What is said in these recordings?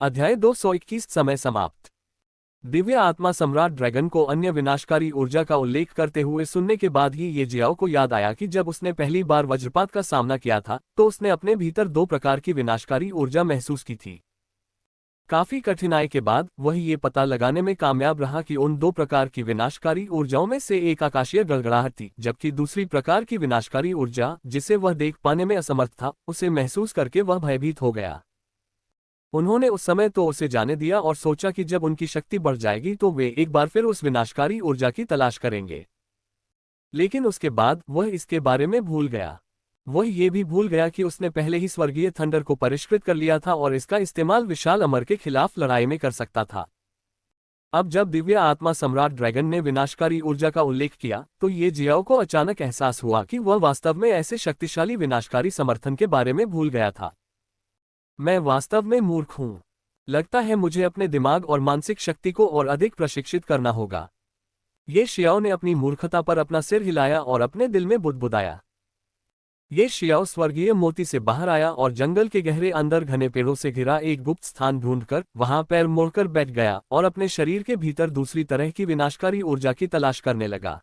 अध्याय 221 समय समाप्त। दिव्य आत्मा सम्राट ड्रैगन को अन्य विनाशकारी ऊर्जा का उल्लेख करते हुए सुनने के बाद ही ये जियाओ को याद आया कि जब उसने पहली बार वज्रपात का सामना किया था तो उसने अपने भीतर दो प्रकार की विनाशकारी ऊर्जा महसूस की थी। काफी कठिनाई के बाद वह ये पता लगाने में कामयाब रहा कि उन दो प्रकार की विनाशकारी ऊर्जाओं में से एक आकाशीय गड़गड़ाहट थी, जबकि दूसरी प्रकार की विनाशकारी ऊर्जा, जिसे वह देख पाने में असमर्थ था, उसे महसूस करके वह भयभीत हो गया। उन्होंने उस समय तो उसे जाने दिया और सोचा कि जब उनकी शक्ति बढ़ जाएगी तो वे एक बार फिर उस विनाशकारी ऊर्जा की तलाश करेंगे। लेकिन उसके बाद वह इसके बारे में भूल गया। वह ये भी भूल गया कि उसने पहले ही स्वर्गीय थंडर को परिष्कृत कर लिया था और इसका इस्तेमाल विशाल अमर के खिलाफ लड़ाई में कर सकता था। अब जब दिव्य आत्मा सम्राट ड्रैगन ने विनाशकारी ऊर्जा का उल्लेख किया तो ये जियाओ को अचानक एहसास हुआ कि वह वास्तव में ऐसे शक्तिशाली विनाशकारी समर्थन के बारे में भूल गया था। मैं वास्तव में मूर्ख हूं। लगता है मुझे अपने दिमाग और मानसिक शक्ति को और अधिक प्रशिक्षित करना होगा। ये शियाओ ने अपनी मूर्खता पर अपना सिर हिलाया और अपने दिल में बुदबुदाया। ये शियाओ स्वर्गीय मोती से बाहर आया और जंगल के गहरे अंदर घने पेड़ों से घिरा एक गुप्त स्थान ढूंढकर वहां पैर मोड़कर बैठ गया और अपने शरीर के भीतर दूसरी तरह की विनाशकारी ऊर्जा की तलाश करने लगा।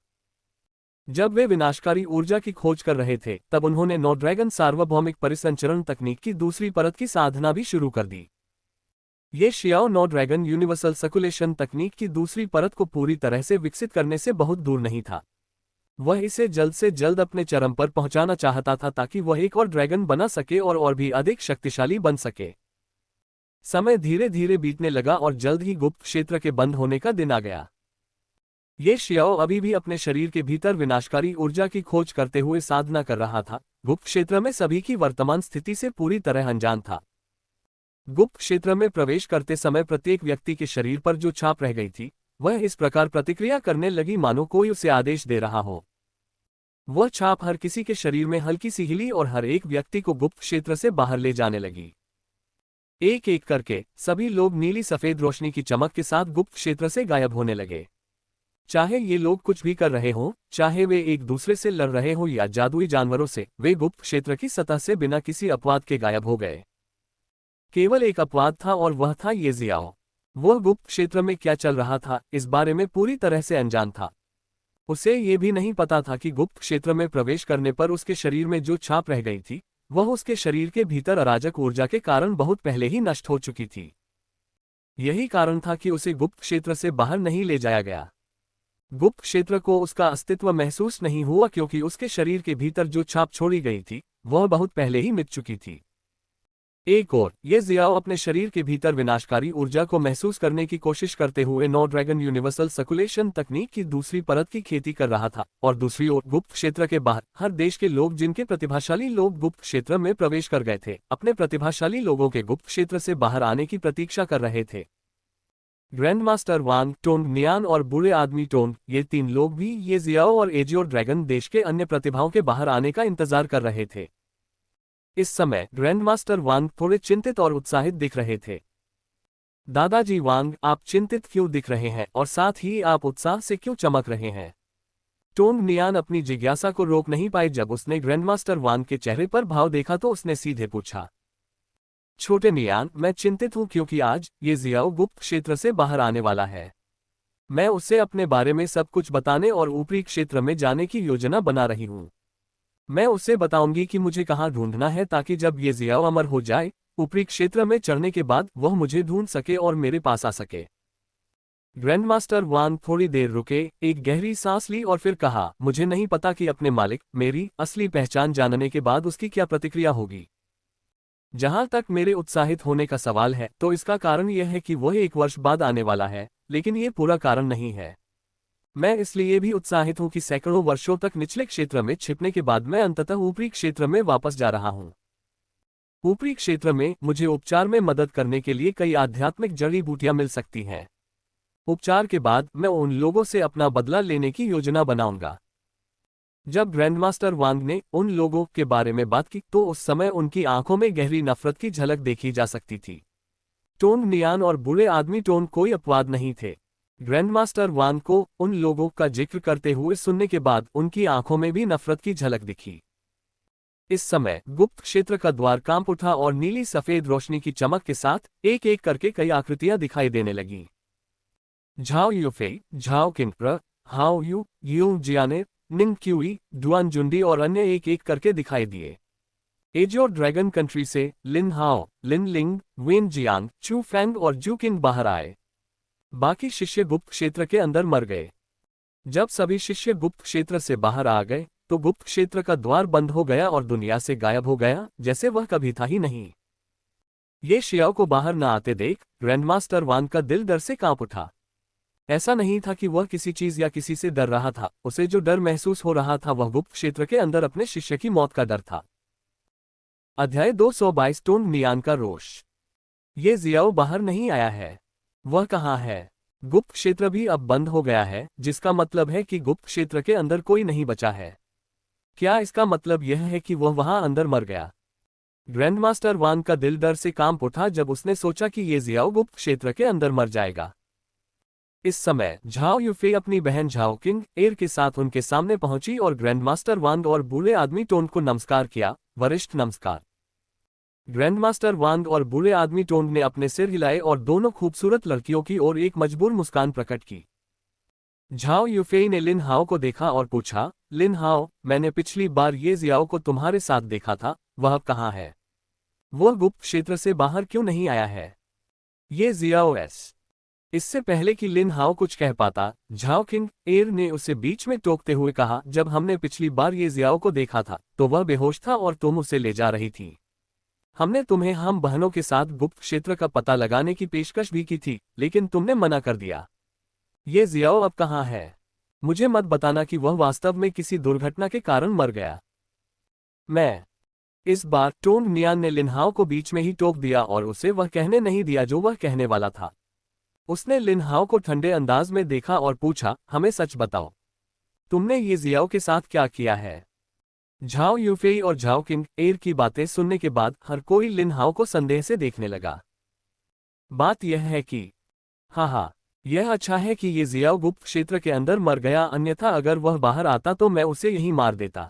जब वे विनाशकारी ऊर्जा की खोज कर रहे थे तब उन्होंने नो ड्रैगन सार्वभौमिक परिसंचरण तकनीक की दूसरी परत की साधना भी शुरू कर दी। ये शियाओ नो ड्रैगन यूनिवर्सल सर्कुलेशन तकनीक की दूसरी परत को पूरी तरह से विकसित करने से बहुत दूर नहीं था। वह इसे जल्द से जल्द अपने चरम पर पहुंचाना चाहता था ताकि वह एक और ड्रैगन बना सके और भी अधिक शक्तिशाली बन सके। समय धीरे धीरे बीतने लगा और जल्द ही गुप्त क्षेत्र के बंद होने का दिन आ गया। ये शियाओ अभी भी अपने शरीर के भीतर विनाशकारी ऊर्जा की खोज करते हुए साधना कर रहा था। गुप्त क्षेत्र में सभी की वर्तमान स्थिति से पूरी तरह अनजान था। गुप्त क्षेत्र में प्रवेश करते समय प्रत्येक व्यक्ति के शरीर पर जो छाप रह गई थी वह इस प्रकार प्रतिक्रिया करने लगी मानो कोई उसे आदेश दे रहा हो। वह छाप हर किसी के शरीर में हल्की सी हिली और हर एक व्यक्ति को गुप्त क्षेत्र से बाहर ले जाने लगी। एक एक करके सभी लोग नीली सफेद रोशनी की चमक के साथ गुप्त क्षेत्र से गायब होने लगे। चाहे ये लोग कुछ भी कर रहे हों, चाहे वे एक दूसरे से लड़ रहे हों या जादुई जानवरों से, वे गुप्त क्षेत्र की सतह से बिना किसी अपवाद के गायब हो गए। केवल एक अपवाद था और वह था ये जियाओ। वह गुप्त क्षेत्र में क्या चल रहा था इस बारे में पूरी तरह से अनजान था। उसे ये भी नहीं पता था कि गुप्त क्षेत्र में प्रवेश करने पर उसके शरीर में जो छाप रह गई थी वह उसके शरीर के भीतर अराजक ऊर्जा के कारण बहुत पहले ही नष्ट हो चुकी थी। यही कारण था कि उसे गुप्त क्षेत्र से बाहर नहीं ले जाया गया। गुप्त क्षेत्र को उसका अस्तित्व महसूस नहीं हुआ क्योंकि उसके शरीर के भीतर जो छाप छोड़ी गई थी वह बहुत पहले ही मिट चुकी थी। एक और ये जियाओ अपने शरीर के भीतर विनाशकारी ऊर्जा को महसूस करने की कोशिश करते हुए नो ड्रैगन यूनिवर्सल सर्कुलेशन तकनीक की दूसरी परत की खेती कर रहा था और दूसरी ओर गुप्त क्षेत्र के बाहर हर देश के लोग जिनके प्रतिभाशाली लोग गुप्त क्षेत्र में प्रवेश कर गए थे अपने प्रतिभाशाली लोगों के गुप्त क्षेत्र से बाहर आने की प्रतीक्षा कर रहे थे। ग्रैंड मास्टर वांग, टोंग, नियान और बूढ़े आदमी टोंग, ये तीन लोग भी ये जियाओ और एजियो ड्रैगन देश के अन्य प्रतिभाओं के बाहर आने का इंतजार कर रहे थे। इस समय ग्रैंड मास्टर वांग थोड़े चिंतित और उत्साहित दिख रहे थे। दादाजी वांग, आप चिंतित क्यों दिख रहे हैं और साथ ही आप उत्साह से क्यों चमक रहे हैं? टोंग नियान अपनी जिज्ञासा को रोक नहीं पाए। जब उसने ग्रैंड मास्टर वांग के चेहरे पर भाव देखा तो उसने सीधे पूछा, छोटे नियान, मैं चिंतित हूं क्योंकि आज ये जियाओ गुप्त क्षेत्र से बाहर आने वाला है। मैं उसे अपने बारे में सब कुछ बताने और ऊपरी क्षेत्र में जाने की योजना बना रही हूं। मैं उसे बताऊंगी कि मुझे कहां ढूंढना है ताकि जब ये जियाओ अमर हो जाए, ऊपरी क्षेत्र में चढ़ने के बाद वह मुझे ढूंढ सके और मेरे पास आ सके। ग्रैंडमास्टर वांग थोड़ी देर रुके, एक गहरी सांस ली और फिर कहा, मुझे नहीं पता कि अपने मालिक मेरी असली पहचान जानने के बाद उसकी क्या प्रतिक्रिया होगी। जहां तक मेरे उत्साहित होने का सवाल है तो इसका कारण यह है कि वह 1 वर्ष बाद आने वाला है, लेकिन ये पूरा कारण नहीं है। मैं इसलिए भी उत्साहित हूं कि सैकड़ों वर्षों तक निचले क्षेत्र में छिपने के बाद मैं अंततः ऊपरी क्षेत्र में वापस जा रहा हूं। ऊपरी क्षेत्र में मुझे उपचार में मदद करने के लिए कई आध्यात्मिक जड़ी बूटियां मिल सकती हैं। उपचार के बाद मैं उन लोगों से अपना बदला लेने की योजना बनाऊंगा। जब ग्रैंडमास्टर वांग ने उन लोगों के बारे में बात की तो उस समय उनकी आंखों में गहरी नफरत की झलक देखी जा सकती थी। टोंग, नियान और बूढ़े आदमी टोंग कोई अपवाद नहीं थे। ग्रैंडमास्टर वांग को उन लोगों का जिक्र करते हुए सुनने के बाद उनकी आंखों में भी नफरत की झलक दिखी। इस समय गुप्त क्षेत्र का द्वार कांप उठा और नीली सफेद रोशनी की चमक के साथ एक एक करके कई आकृतियां दिखाई देने लगीं। झाओ यूफेई, झाओ किंग, हाओ यू, यूं जियाने, निंग क्यूई, डुआन जुंडी और अन्य एक एक करके दिखाई दिए। एजोर ड्रैगन कंट्री से लिन हाओ, लिन लिंग, वेन जियांग, चू फैंग और जू किंग बाहर आए। बाकी शिष्य गुप्त क्षेत्र के अंदर मर गए। जब सभी शिष्य गुप्त क्षेत्र से बाहर आ गए तो गुप्त क्षेत्र का द्वार बंद हो गया और दुनिया से गायब हो गया, जैसे वह कभी था ही नहीं। ये शियाओ को बाहर न आते देख ग्रैंडमास्टर वांग का दिल डर से कांप उठा। ऐसा नहीं था कि वह किसी चीज या किसी से डर रहा था, उसे जो डर महसूस हो रहा था वह गुप्त क्षेत्र के अंदर अपने शिष्य की मौत का डर था। अध्याय 222 टोंग नियान का रोष। ये जियाओ बाहर नहीं आया है। वह कहाँ है? गुप्त क्षेत्र भी अब बंद हो गया है, जिसका मतलब है कि गुप्त क्षेत्र के अंदर कोई नहीं बचा है। क्या इसका मतलब यह है कि वह वहां अंदर मर गया? ग्रैंडमास्टर वांग का दिल डर से कांप उठा जब उसने सोचा कि ये जियाओ गुप्त क्षेत्र के अंदर मर जाएगा। इस समय झाओ यूफे अपनी बहन झाओ किंग एर के साथ उनके सामने पहुंची और ग्रैंडमास्टर वांग और बूढ़े आदमी टोंग को नमस्कार किया। वरिष्ठ नमस्कार। ग्रैंडमास्टर वांग और बूढ़े आदमी टोंग ने अपने सिर हिलाए और दोनों खूबसूरत लड़कियों की ओर एक मजबूर मुस्कान प्रकट की। झाओ यूफेई ने लिन हाओ को देखा और पूछा, लिन हाओ, मैंने पिछली बार ये जियाओ को तुम्हारे साथ देखा था, वह अब कहाँ है? वह गुप्त क्षेत्र से बाहर क्यों नहीं आया है? ये जियाओ एस। इससे पहले कि लिन हाओ कुछ कह पाता, झाओ किंग एर ने उसे बीच में टोकते हुए कहा, जब हमने पिछली बार ये जियाओ को देखा था तो वह बेहोश था और तुम उसे ले जा रही थी। हमने तुम्हें हम बहनों के साथ गुप्त क्षेत्र का पता लगाने की पेशकश भी की थी, लेकिन तुमने मना कर दिया। ये जियाओ अब कहाँ है? मुझे मत बताना कि वह वास्तव में किसी दुर्घटना के कारण मर गया। मैं। इस बार टोंग नियान ने लिन हाओ को बीच में ही टोक दिया और उसे वह कहने नहीं दिया जो वह कहने वाला था। उसने लिन हाओ को ठंडे अंदाज में देखा और पूछा, हमें सच बताओ, तुमने ये जियाओ के साथ क्या किया है? झाओ यूफेई और झाओ किंग एर की बातें सुनने के बाद हर कोई लिन हाओ को संदेह से देखने लगा। बात यह है कि हाँ, यह अच्छा है कि ये जियाओ गुप्त क्षेत्र के अंदर मर गया, अन्यथा अगर वह बाहर आता तो मैं उसे यहीं मार देता।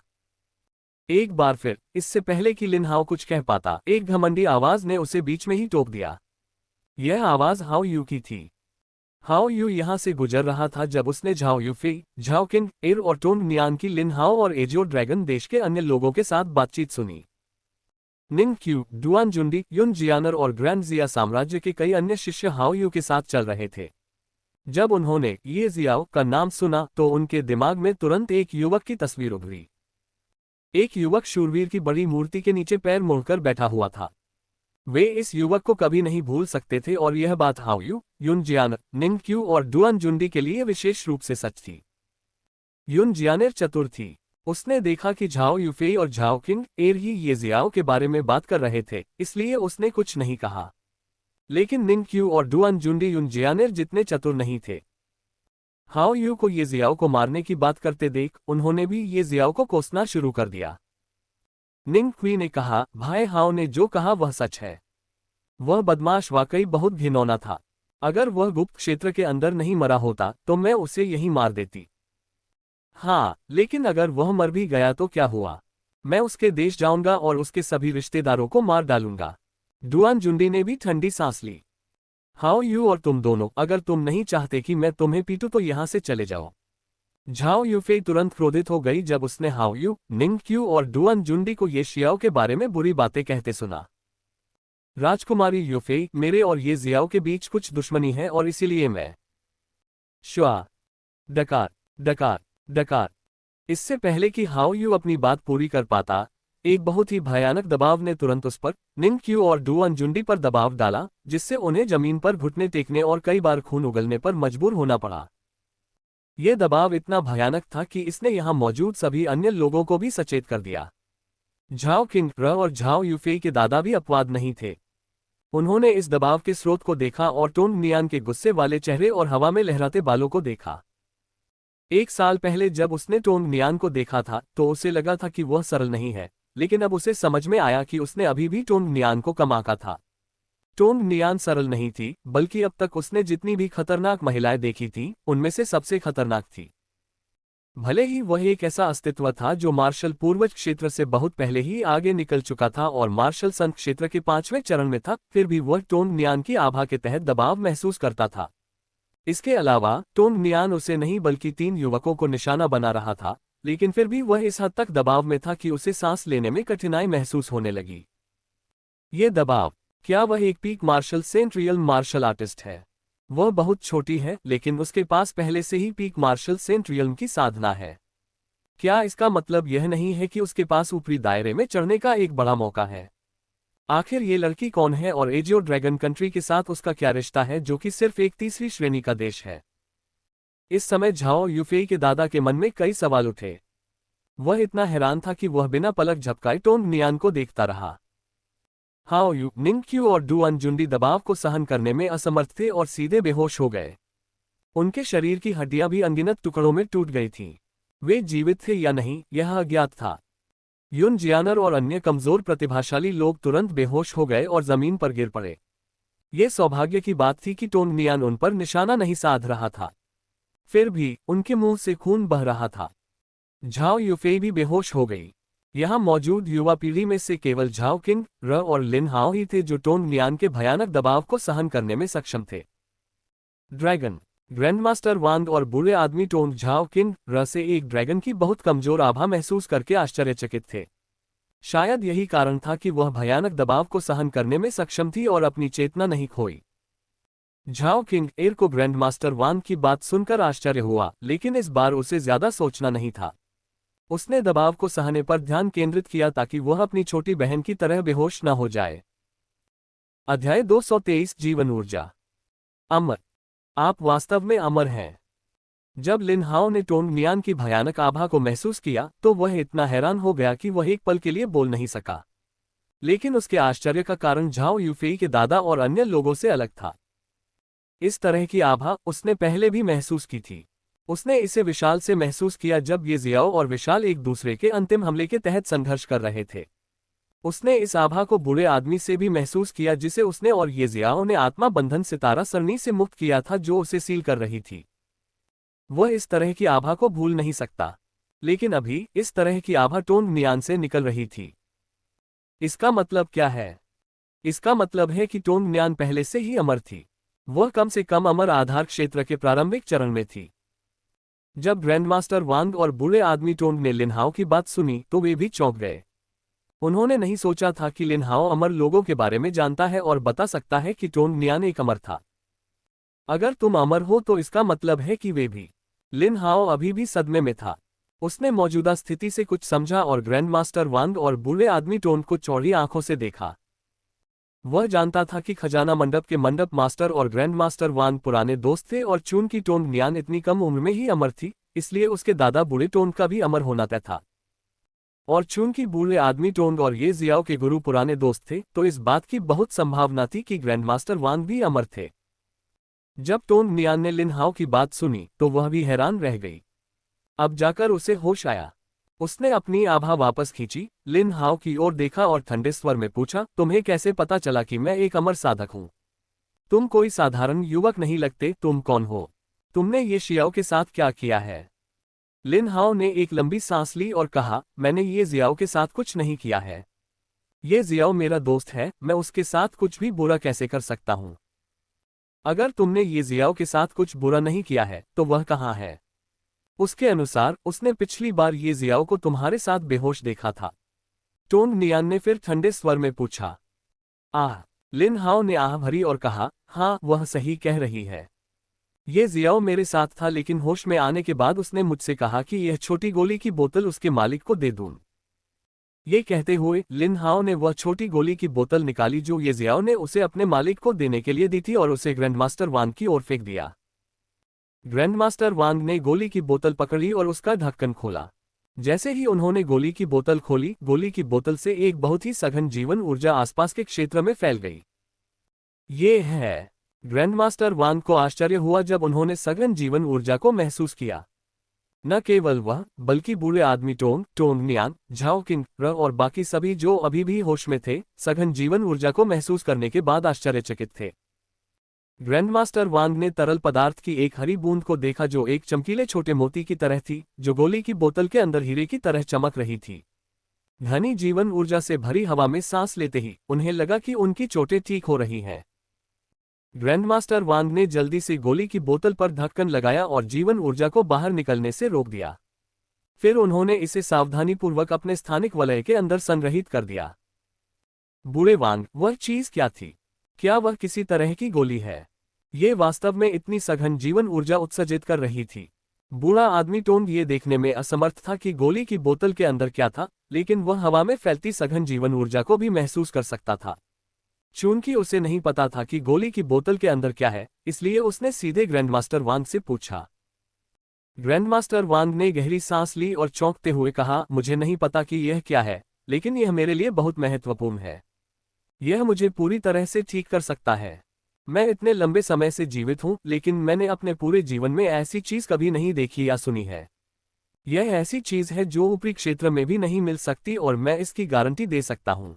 एक बार फिर, इससे पहले कि लिन हाओ कुछ कह पाता, एक घमंडी आवाज ने उसे बीच में ही टोक दिया। यह आवाज हाओ यू की थी। हाओ यू यहां से गुजर रहा था जब उसने झाओ यूफेई, झाओ किंग एर और टोंग नियान की लिन हाओ और एजियो ड्रैगन देश के अन्य लोगों के साथ बातचीत सुनी। निंग क्यू, डुआन जुंडी, युन जियानर और ग्रैंड जिया साम्राज्य के कई अन्य शिष्य हाओ यू के साथ चल रहे थे। जब उन्होंने ये जियाओ का नाम सुना तो उनके दिमाग में तुरंत एक युवक की तस्वीर उभरी। एक युवक शूरवीर की बड़ी मूर्ति के नीचे पैर मोड़कर बैठा हुआ था। वे इस युवक को कभी नहीं भूल सकते थे और यह बात हाओ यू, युन जियानर, निंग क्यू और डुआन जुंडी के लिए विशेष रूप से सच थी। युन जियानर चतुर थी। उसने देखा कि झाओ यूफेई और झाओ किंग एर ही ये जियाओ के बारे में बात कर रहे थे, इसलिए उसने कुछ नहीं कहा। लेकिन निंग क्यू और डुआन जुंडी युन जियानर जितने चतुर नहीं थे। हाओ यू को ये जियाओ को मारने की बात करते देख उन्होंने भी ये जियाओ को कोसना शुरू कर दिया। निंग क्वी ने कहा, भाई हाओ ने जो कहा वह सच है। वह बदमाश वाकई बहुत घिनौना था। अगर वह गुप्त क्षेत्र के अंदर नहीं मरा होता तो मैं उसे यहीं मार देती। हाँ, लेकिन अगर वह मर भी गया तो क्या हुआ? मैं उसके देश जाऊंगा और उसके सभी रिश्तेदारों को मार डालूंगा। डुआन जुंडी ने भी ठंडी सांस ली। हाओ यू और तुम दोनों, अगर तुम नहीं चाहते कि मैं तुम्हें पीटूं तो यहां से चले जाओ। झाओ यूफेई तुरंत क्रोधित हो गई जब उसने हाओ यू, निंग क्यू और डुआन जुंडी को ये शियाओ के बारे में बुरी बातें कहते सुना। राजकुमारी यूफेई, मेरे और ये जियाओ के बीच कुछ दुश्मनी है और इसीलिए मैं श्वा डकार डकार डकार। इससे पहले कि हाओ यू अपनी बात पूरी कर पाता, एक बहुत ही भयानक दबाव ने तुरंत उस पर, निंग क्यू और डुआन जुंडी पर दबाव डाला, जिससे उन्हें जमीन पर घुटने टेकने और कई बार खून उगलने पर मजबूर होना पड़ा। यह दबाव इतना भयानक था कि इसने यहां मौजूद सभी अन्य लोगों को भी सचेत कर दिया। झाओ किंग और झाओ यूफेई के दादा भी अपवाद नहीं थे। उन्होंने इस दबाव के स्रोत को देखा और टोंग नियान के गुस्से वाले चेहरे और हवा में लहराते बालों को देखा। एक साल पहले जब उसने टोंग नियान को देखा था तो उसे लगा था कि वह सरल नहीं है, लेकिन अब उसे समझ में आया कि उसने अभी भी टोंग नियान को कम आंका था। टोंग नियान सरल नहीं थी, बल्कि अब तक उसने जितनी भी खतरनाक महिलाएं देखी थीं, उनमें से सबसे खतरनाक थी। भले ही वह एक ऐसा अस्तित्व था जो मार्शल पूर्वज क्षेत्र से बहुत पहले ही आगे निकल चुका था और मार्शल संत क्षेत्र के 5वें चरण में था, फिर भी वह टोंग नियान की आभा के तहत दबाव महसूस करता था। इसके अलावा टोंग नियान उसे नहीं बल्कि 3 युवकों को निशाना बना रहा था, लेकिन फिर भी वह इस हद तक दबाव में था कि उसे सांस लेने में कठिनाई महसूस होने लगी। ये दबाव, क्या वह एक पीक मार्शल सेंट रियल मार्शल आर्टिस्ट है? वह बहुत छोटी है, लेकिन उसके पास पहले से ही पीक मार्शल सेंट रियल की साधना है। क्या इसका मतलब यह नहीं है कि उसके पास ऊपरी दायरे में चढ़ने का एक बड़ा मौका है? आखिर ये लड़की कौन है और एजियो ड्रैगन कंट्री के साथ उसका क्या रिश्ता है, जो कि सिर्फ एक तीसरी श्रेणी का देश है? इस समय झाओ यूफेई के दादा के मन में कई सवाल उठे। वह इतना हैरान था कि वह बिना पलक झपकाए टोंग नियान को देखता रहा। हाओ यू, निंगक्यू और डुअन जुंडी दबाव को सहन करने में असमर्थ थे और सीधे बेहोश हो गए। उनके शरीर की हड्डियां भी अनगिनत टुकड़ों में टूट गई थीं। वे जीवित थे या नहीं, यह अज्ञात था। युन जियानर और अन्य कमजोर प्रतिभाशाली लोग तुरंत बेहोश हो गए और जमीन पर गिर पड़े। ये सौभाग्य की बात थी कि टोंग नियान उन पर निशाना नहीं साध रहा था। फिर भी उनके मुंह से खून बह रहा था। झाओ यूफेई भी बेहोश हो गई। यहां मौजूद युवा पीढ़ी में से केवल झाओ किंग, र और लिन हाओ ही थे जो टोंग नियान के भयानक दबाव को सहन करने में सक्षम थे। ड्रैगन, ग्रैंडमास्टर वांग और बूढ़े आदमी टोंग झाओ किंग, र से एक ड्रैगन की बहुत कमजोर आभा महसूस करके आश्चर्यचकित थे। शायद यही कारण था कि वह भयानक दबाव को सहन करने में सक्षम थी और अपनी चेतना नहीं खोई। झाओ किंग एर को ग्रैंडमास्टर वांग की बात सुनकर आश्चर्य हुआ, लेकिन इस बार उसे ज्यादा सोचना नहीं था। उसने दबाव को सहने पर ध्यान केंद्रित किया ताकि वह अपनी छोटी बहन की तरह बेहोश न हो जाए। अध्याय 223 जीवन ऊर्जा। अमर, आप वास्तव में अमर हैं। जब लिन हाओ ने टोंग नियान की भयानक आभा को महसूस किया तो वह इतना हैरान हो गया कि वह एक पल के लिए बोल नहीं सका। लेकिन उसके आश्चर्य का कारण झाओ यूफेई के दादा और अन्य लोगों से अलग था। इस तरह की आभा उसने पहले भी महसूस की थी। उसने इसे विशाल से महसूस किया जब ये जियाओ और विशाल एक दूसरे के अंतिम हमले के तहत संघर्ष कर रहे थे। उसने इस आभा को बूढ़े आदमी से भी महसूस किया जिसे उसने और ये जियाओ ने आत्मा बंधन सितारा सरनी से मुक्त किया था जो उसे सील कर रही थी। वह इस तरह की आभा को भूल नहीं सकता, लेकिन अभी इस तरह की आभा टोंग नियान से निकल रही थी। इसका मतलब क्या है? इसका मतलब है कि टोंग नियान पहले से ही अमर थी। वह कम से कम अमर आधार क्षेत्र के प्रारंभिक चरण में थी। जब ग्रैंडमास्टर वांग और बूढ़े आदमी टोंग ने लिन हाओ की बात सुनी तो वे भी चौंक गए। उन्होंने नहीं सोचा था कि लिन हाओ अमर लोगों के बारे में जानता है और बता सकता है कि टोंग नियान एक अमर था। अगर तुम अमर हो तो इसका मतलब है कि वे भी। लिन हाओ अभी भी सदमे में था। उसने मौजूदा स्थिति से कुछ समझा और ग्रैंडमास्टर वांग और बूढ़े आदमी टोंग को चौड़ी आंखों से देखा। वह जानता था कि खजाना मंडप के मंडप मास्टर और ग्रैंड मास्टर वांग पुराने दोस्त थे और चून की टोंग नियान इतनी कम उम्र में ही अमर थी, इसलिए उसके दादा बूढ़े टोंग का भी अमर होना तय था। और चून की बूढ़े आदमी टोंग और ये जियाओ के गुरु पुराने दोस्त थे, तो इस बात की बहुत संभावना थी कि ग्रैंड मास्टर वांग भी अमर थे। जब टोंग नियान ने लिन हाओ की बात सुनी तो वह भी हैरान रह गई। अब जाकर उसे होश आया। उसने अपनी आभा वापस खींची, लिन हाओ की ओर देखा और ठंडे स्वर में पूछा, तुम्हें कैसे पता चला कि मैं एक अमर साधक हूं? तुम कोई साधारण युवक नहीं लगते, तुम कौन हो? तुमने ये जियाओ के साथ क्या किया है? लिन हाओ ने एक लंबी सांस ली और कहा, मैंने ये जियाओ के साथ कुछ नहीं किया है। ये जियाओ मेरा दोस्त है, मैं उसके साथ कुछ भी बुरा कैसे कर सकता हूं? अगर तुमने ये जियाओ के साथ कुछ बुरा नहीं किया है तो वह कहाँ है? उसके अनुसार उसने पिछली बार ये जियाओ को तुम्हारे साथ बेहोश देखा था। टोंग नियान ने फिर ठंडे स्वर में पूछा। आह! लिन हाओ ने आह भरी और कहा, हाँ, वह सही कह रही है। ये जियाओ मेरे साथ था, लेकिन होश में आने के बाद उसने मुझसे कहा कि यह छोटी गोली की बोतल उसके मालिक को दे दूं। ये कहते हुए लिन हाओ ने वह छोटी गोली की बोतल निकाली जो ये जियाओ ने उसे अपने मालिक को देने के लिए दी थी और उसे ग्रैंडमास्टर वांग की ओर फेंक दिया। ग्रैंडमास्टर वांग ने गोली की बोतल पकड़ी और उसका ढक्कन खोला। जैसे ही उन्होंने गोली की बोतल खोली, गोली की बोतल से एक बहुत ही सघन जीवन ऊर्जा आसपास के क्षेत्र में फैल गई। ये है। ग्रैंडमास्टर वांग को आश्चर्य हुआ जब उन्होंने सघन जीवन ऊर्जा को महसूस किया। न केवल वह, बल्कि बूढ़े आदमी टोंग नियान, झाओ किंग, र और बाकी सभी जो अभी भी होश में थे, सघन जीवन ऊर्जा को महसूस करने के बाद आश्चर्यचकित थे। ग्रैंडमास्टर वांग ने तरल पदार्थ की एक हरी बूंद को देखा जो एक चमकीले छोटे मोती की तरह थी, जो गोली की बोतल के अंदर हीरे की तरह चमक रही थी। घनी जीवन ऊर्जा से भरी हवा में सांस लेते ही उन्हें लगा कि उनकी चोटें ठीक हो रही हैं। ग्रैंडमास्टर वांग ने जल्दी से गोली की बोतल पर ढक्कन लगाया और जीवन ऊर्जा को बाहर निकलने से रोक दिया। फिर उन्होंने इसे सावधानीपूर्वक अपने स्थानिक वलय के अंदर संग्रहित कर दिया। बूढ़े वांग, वह चीज क्या थी? क्या वह किसी तरह की गोली है? ये वास्तव में इतनी सघन जीवन ऊर्जा उत्सर्जित कर रही थी। बूढ़ा आदमी टोंग ये देखने में असमर्थ था कि गोली की बोतल के अंदर क्या था, लेकिन वह हवा में फैलती सघन जीवन ऊर्जा को भी महसूस कर सकता था। चूंकि उसे नहीं पता था कि गोली की बोतल के अंदर क्या है, इसलिए उसने सीधे ग्रैंडमास्टर वांग से पूछा। ग्रैंडमास्टर वांग ने गहरी सांस ली और चौंकते हुए कहा, मुझे नहीं पता कि यह क्या है, लेकिन यह मेरे लिए बहुत महत्वपूर्ण है। यह मुझे पूरी तरह से ठीक कर सकता है। मैं इतने लंबे समय से जीवित हूं, लेकिन मैंने अपने पूरे जीवन में ऐसी चीज कभी नहीं देखी या सुनी है। यह ऐसी चीज है जो ऊपरी क्षेत्र में भी नहीं मिल सकती और मैं इसकी गारंटी दे सकता हूं।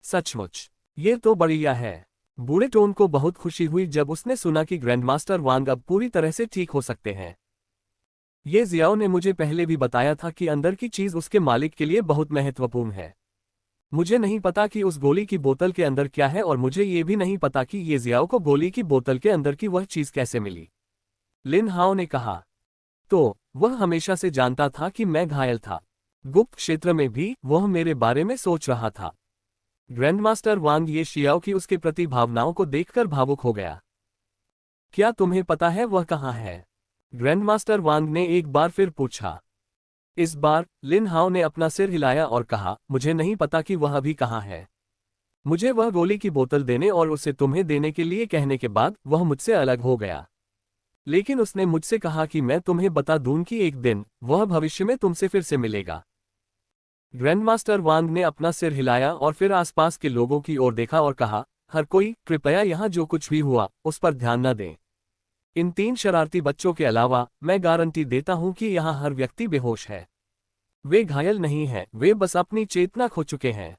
सचमुच, ये तो बढ़िया है। बूढ़े टोन को बहुत खुशी हुई जब उसने सुना कि ग्रैंडमास्टर वांग अब पूरी तरह से ठीक हो सकते हैं। ये जियाओ ने मुझे पहले भी बताया था कि अंदर की चीज उसके मालिक के लिए बहुत महत्वपूर्ण है। मुझे नहीं पता कि उस गोली की बोतल के अंदर क्या है और मुझे ये भी नहीं पता कि ये जियाओ को गोली की बोतल के अंदर की वह चीज कैसे मिली। लिन हाओ ने कहा। तो वह हमेशा से जानता था कि मैं घायल था। गुप्त क्षेत्र में भी वह मेरे बारे में सोच रहा था। ग्रैंडमास्टर वांग ये शियाओ की उसके प्रति भावनाओं को देखकर भावुक हो गया। क्या तुम्हें पता है वह कहाँ है? ग्रैंडमास्टर वांग ने एक बार फिर पूछा। इस बार लिन हाओ ने अपना सिर हिलाया और कहा, मुझे नहीं पता कि वह अभी कहाँ है। मुझे वह गोली की बोतल देने और उसे तुम्हें देने के लिए कहने के बाद वह मुझसे अलग हो गया। लेकिन उसने मुझसे कहा कि मैं तुम्हें बता दूं कि एक दिन वह भविष्य में तुमसे फिर से मिलेगा। ग्रैंडमास्टर वांग ने अपना सिर हिलाया और फिर आसपास के लोगों की ओर देखा और कहा, हर कोई कृपया यहाँ जो कुछ भी हुआ उस पर ध्यान न दें। इन 3 शरारती बच्चों के अलावा मैं गारंटी देता हूं कि यहाँ हर व्यक्ति बेहोश है। वे घायल नहीं हैं, वे बस अपनी चेतना खो चुके हैं।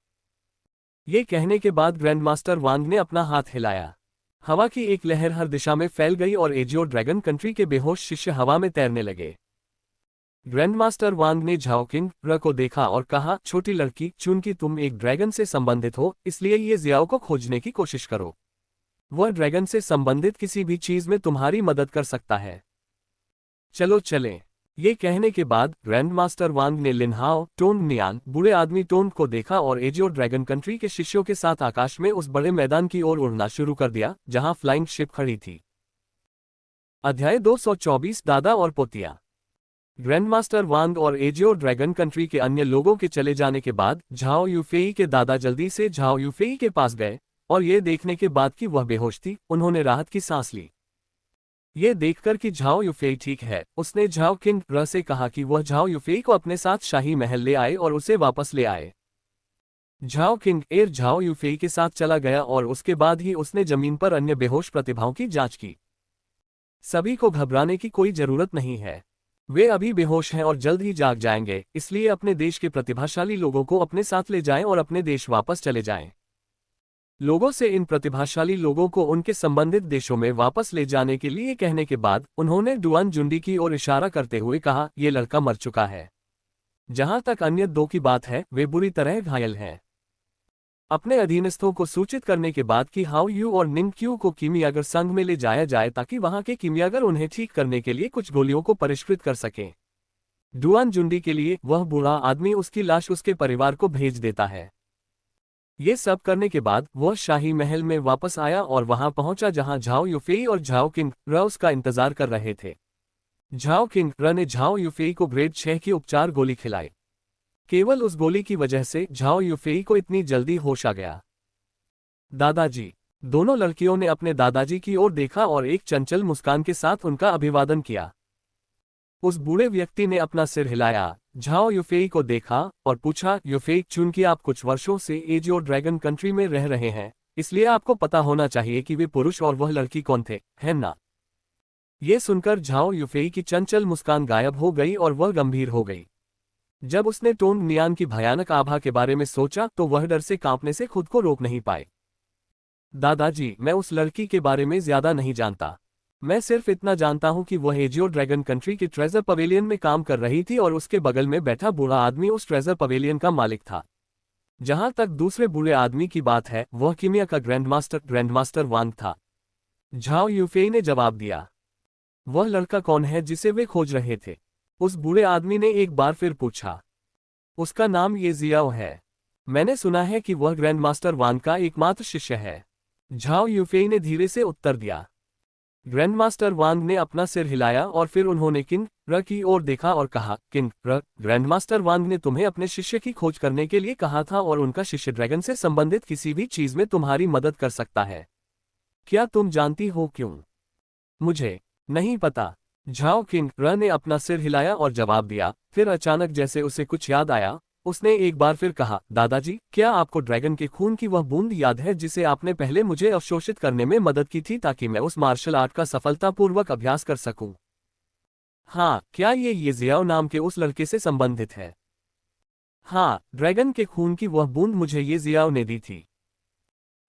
ये कहने के बाद ग्रैंडमास्टर वांग ने अपना हाथ हिलाया। हवा की एक लहर हर दिशा में फैल गई और एजियो ड्रैगन कंट्री के बेहोश शिष्य हवा में तैरने लगे। ग्रैंडमास्टर वांग ने झाओ किंग र को देखा और कहा, छोटी लड़की, चूंकि तुम एक ड्रैगन से संबंधित हो, इसलिए ये जियाओ को खोजने की कोशिश करो। वह ड्रैगन से संबंधित किसी भी चीज में तुम्हारी मदद कर सकता है। चलो चलें। ये कहने के बाद ग्रैंडमास्टर वांग ने लिन हाओ, टोंग नियान, बूढ़े आदमी टोंग को देखा और एजियो ड्रैगन कंट्री के शिष्यों के साथ आकाश में उस बड़े मैदान की ओर उड़ना शुरू कर दिया जहां फ्लाइंग शिप खड़ी थी। अध्याय 224 दादा और पोतिया। ग्रैंडमास्टर वांग और एजियो ड्रैगन कंट्री के अन्य लोगों के चले जाने के बाद झाओ यूफेई के दादा जल्दी से झाओ यूफेई के पास गए और ये देखने के बाद कि वह बेहोश थी, उन्होंने राहत की सांस ली। ये देखकर कि झाओ यूफेई ठीक है, उसने झाओ किंग र से कहा कि वह झाओ यूफेई को अपने साथ शाही महल ले आए और उसे वापस ले आए। Zhao king air Zhao Yufei के साथ चला गया और उसके बाद ही उसने जमीन पर अन्य बेहोश प्रतिभाओं की जांच की। सभी को घबराने की कोई जरूरत नहीं है। वे अभी बेहोश हैं और जल्द ही जाग जाएंगे, इसलिए अपने देश के प्रतिभाशाली लोगों को अपने साथ ले जाएं और अपने देश वापस चले जाएं। लोगों से इन प्रतिभाशाली लोगों को उनके संबंधित देशों में वापस ले जाने के लिए कहने के बाद उन्होंने डुआन जुंडी की ओर इशारा करते हुए कहा, यह लड़का मर चुका है। जहां तक अन्य 2 की बात है, वे बुरी तरह घायल हैं। अपने अधीनस्थों को सूचित करने के बाद कि हाउ यू और निंग क्यू को कीमियागर संघ में ले जाया जाए ताकि वहां के कीमियागर उन्हें ठीक करने के लिए कुछ गोलियों को परिष्कृत कर सकें। डुआन जुंडी के लिए वह बूढ़ा आदमी उसकी लाश उसके परिवार को भेज देता है। ये सब करने के बाद वह शाही महल में वापस आया और वहां पहुंचा जहां झाओ यूफेई और झाओ किंग र उसका इंतजार कर रहे थे। झाओ किंग र ने झाओ यूफेई को ग्रेड 6 की उपचार गोली खिलाई। केवल उस गोली की वजह से झाओ यूफेई को इतनी जल्दी होश आ गया। दादाजी। दोनों लड़कियों ने अपने दादाजी की ओर देखा और एक चंचल मुस्कान के साथ उनका अभिवादन किया। उस बूढ़े व्यक्ति ने अपना सिर हिलाया, झाओ यूफेई को देखा और पूछा, यूफेई, चूंकि आप कुछ वर्षों से एजियो ड्रैगन कंट्री में रह रहे हैं, इसलिए आपको पता होना चाहिए कि वे पुरुष और वह लड़की कौन थे, है ना? ये सुनकर झाओ यूफेई की चंचल मुस्कान गायब हो गई और वह गंभीर हो गई। जब उसने टोंग नियान की भयानक आभा के बारे में सोचा तो वह डर से कांपने से खुद को रोक नहीं पाए। दादाजी, मैं उस लड़की के बारे में ज्यादा नहीं जानता। मैं सिर्फ इतना जानता हूं कि वह एजियो ड्रैगन कंट्री के ट्रेजर पवेलियन में काम कर रही थी और उसके बगल में बैठा बूढ़ा आदमी उस ट्रेजर पवेलियन का मालिक था। जहां तक दूसरे बूढ़े आदमी की बात है, वह कीमिया का ग्रैंडमास्टर वांग था। झाओ यूफेई ने जवाब दिया। वह लड़का कौन है जिसे वे खोज रहे थे? उस बूढ़े आदमी ने एक बार फिर पूछा। उसका नाम ये जियाओ है। मैंने सुना है कि वह ग्रैंडमास्टर वांग का एकमात्र शिष्य है। झाओ यूफेई ने धीरे से उत्तर दिया। ग्रैंडमास्टर वांग ने अपना सिर हिलाया और फिर उन्होंने किंग र की ओर देखा और कहा, किंग र, ग्रैंडमास्टर वांग ने तुम्हें अपने शिष्य की खोज करने के लिए कहा था और उनका शिष्य ड्रैगन से संबंधित किसी भी चीज में तुम्हारी मदद कर सकता है। क्या तुम जानती हो क्यों? मुझे नहीं पता। झाओ किंग र ने अपना सिर हिलाया और जवाब दिया। फिर अचानक जैसे उसे कुछ याद आया, उसने एक बार फिर कहा, दादाजी, क्या आपको ड्रैगन के खून की वह बूंद याद है जिसे आपने पहले मुझे अवशोषित करने में मदद की थी ताकि मैं उस मार्शल आर्ट का सफलतापूर्वक अभ्यास कर सकूं? हाँ, क्या ये जियाओ नाम के उस लड़के से संबंधित है? हाँ, ड्रैगन के खून की वह बूंद मुझे ये जियाओ ने दी थी।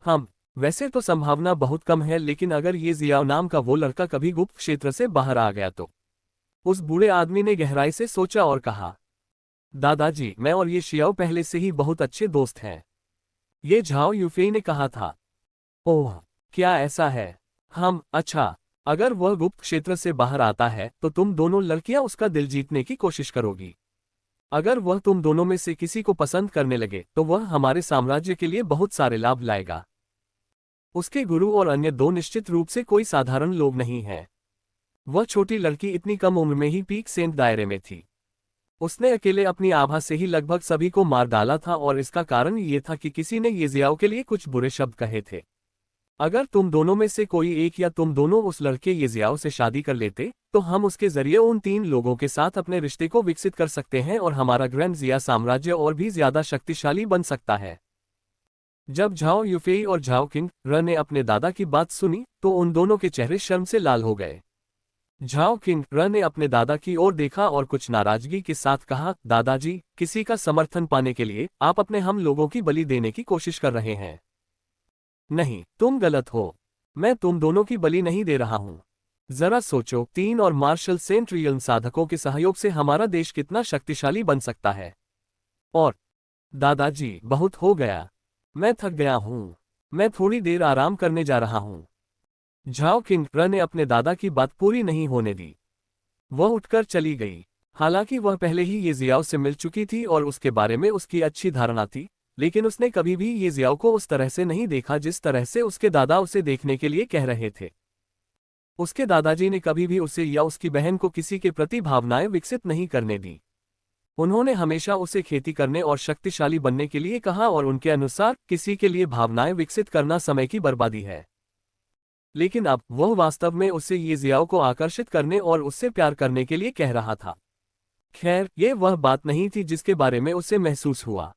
हम वैसे तो संभावना बहुत कम है, लेकिन अगर ये जियाओ नाम का वो लड़का कभी गुप्त क्षेत्र से बाहर आ गया तो। उस बूढ़े आदमी ने गहराई से सोचा और कहा, दादाजी, मैं और ये शियाओ पहले से ही बहुत अच्छे दोस्त हैं। ये झाओ यूफेई ने कहा था। ओह, क्या ऐसा है? अच्छा, अगर वह गुप्त क्षेत्र से बाहर आता है तो तुम दोनों लड़कियां उसका दिल जीतने की कोशिश करोगी। अगर वह तुम दोनों में से किसी को पसंद करने लगे तो वह हमारे साम्राज्य के लिए बहुत सारे लाभ लाएगा। उसके गुरु और अन्य दो निश्चित रूप से कोई साधारण लोग नहीं हैं। वह छोटी लड़की इतनी कम उम्र में ही पीक सेंट दायरे में थी। उसने अकेले अपनी आभा से ही लगभग सभी को मार डाला था और इसका कारण ये था कि किसी ने ये जियाओ के लिए कुछ बुरे शब्द कहे थे। अगर तुम दोनों में से कोई एक या तुम दोनों उस लड़के ये जियाओ से शादी कर लेते तो हम उसके जरिए उन 3 लोगों के साथ अपने रिश्ते को विकसित कर सकते हैं और हमारा ग्रैंड जिया साम्राज्य और भी ज्यादा शक्तिशाली बन सकता है। जब झाओ यूफेई और झाओ किंग र ने अपने दादा की बात सुनी तो उन दोनों के चेहरे शर्म से लाल हो गए। झाओ किंग र ने अपने दादा की ओर देखा और कुछ नाराजगी के साथ कहा, दादाजी, किसी का समर्थन पाने के लिए आप अपने हम लोगों की बलि देने की कोशिश कर रहे हैं। नहीं, तुम गलत हो। मैं तुम दोनों की बलि नहीं दे रहा हूं। जरा सोचो, 3 और मार्शल सेंट रियल साधकों के सहयोग से हमारा देश कितना शक्तिशाली बन सकता है। और दादाजी, बहुत हो गया। मैं थक गया हूं। मैं थोड़ी देर आराम करने जा रहा हूं। झाओ किंग र ने अपने दादा की बात पूरी नहीं होने दी। वह उठकर चली गई। हालांकि वह पहले ही ये जियाओ से मिल चुकी थी और उसके बारे में उसकी अच्छी धारणा थी, लेकिन उसने कभी भी ये जियाओ को उस तरह से नहीं देखा जिस तरह से उसके दादा उसे देखने के लिए कह रहे थे। उसके दादाजी ने कभी भी उसे या उसकी बहन को किसी के प्रति भावनाएं विकसित नहीं करने दी। उन्होंने हमेशा उसे खेती करने और शक्तिशाली बनने के लिए कहा और उनके अनुसार किसी के लिए भावनाएं विकसित करना समय की बर्बादी है। लेकिन अब वह वास्तव में उसे ये जियाओ को आकर्षित करने और उससे प्यार करने के लिए कह रहा था। खैर, ये वह बात नहीं थी जिसके बारे में उसे महसूस हुआ।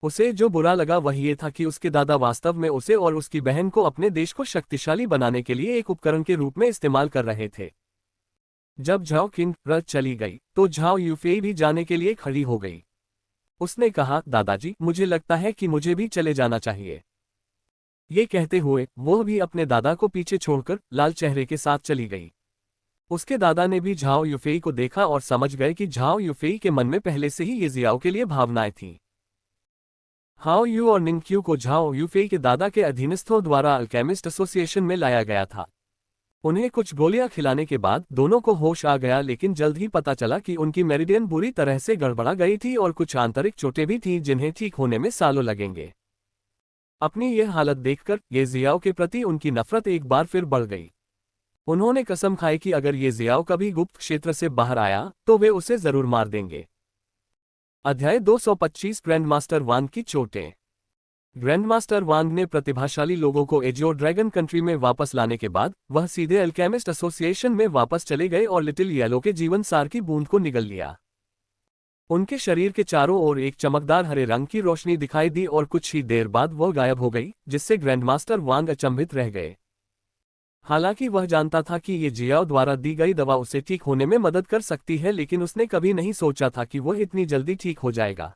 उसे जो बुरा लगा वह ये था कि उसके दादा वास्तव में उसे और उसकी बहन को अपने देश को शक्तिशाली बनाने के लिए एक उपकरण के रूप में इस्तेमाल कर रहे थे। जब झाओ किंग र चली गई तो झाओ यूफेई भी जाने के लिए खड़ी हो गई। उसने कहा, दादाजी, मुझे लगता है कि मुझे भी चले जाना चाहिए। ये कहते हुए वह भी अपने दादा को पीछे छोड़कर लाल चेहरे के साथ चली गई। उसके दादा ने भी झाओ यूफेई को देखा और समझ गए कि झाओ यूफेई के मन में पहले से ही ये जियाओ के लिए भावनाएं थीं। हाओ यू और निंगक्यू को झाओ यूफेई के दादा के अधीनस्थों द्वारा अल्केमिस्ट एसोसिएशन में लाया गया था। उन्हें कुछ गोलियां खिलाने के बाद दोनों को होश आ गया, लेकिन जल्द ही पता चला कि उनकी मेरिडियन बुरी तरह से गड़बड़ा गई थी और कुछ आंतरिक चोटें भी थीं जिन्हें ठीक होने में सालों लगेंगे। अपनी यह हालत देखकर ये जियाओ के प्रति उनकी नफरत एक बार फिर बढ़ गई। उन्होंने कसम खाई कि अगर ये जियाओ कभी गुप्त क्षेत्र से बाहर आया तो वे उसे जरूर मार देंगे। अध्याय 225 ग्रैंडमास्टर वांग की चोटें। ग्रैंडमास्टर वांग ने प्रतिभाशाली लोगों को एजियो ड्रैगन कंट्री में वापस लाने के बाद वह सीधे अल्केमिस्ट एसोसिएशन में वापस चले गए और लिटिल येलो के जीवन सार की बूंद को निगल लिया। उनके शरीर के चारों ओर एक चमकदार हरे रंग की रोशनी दिखाई दी और कुछ ही देर बाद वह गायब हो गई, जिससे ग्रैंडमास्टर वांग अचंभित रह गए। हालांकि वह जानता था कि ये जियाओ द्वारा दी गई दवा उसे ठीक होने में मदद कर सकती है, लेकिन उसने कभी नहीं सोचा था कि वह इतनी जल्दी ठीक हो जाएगा।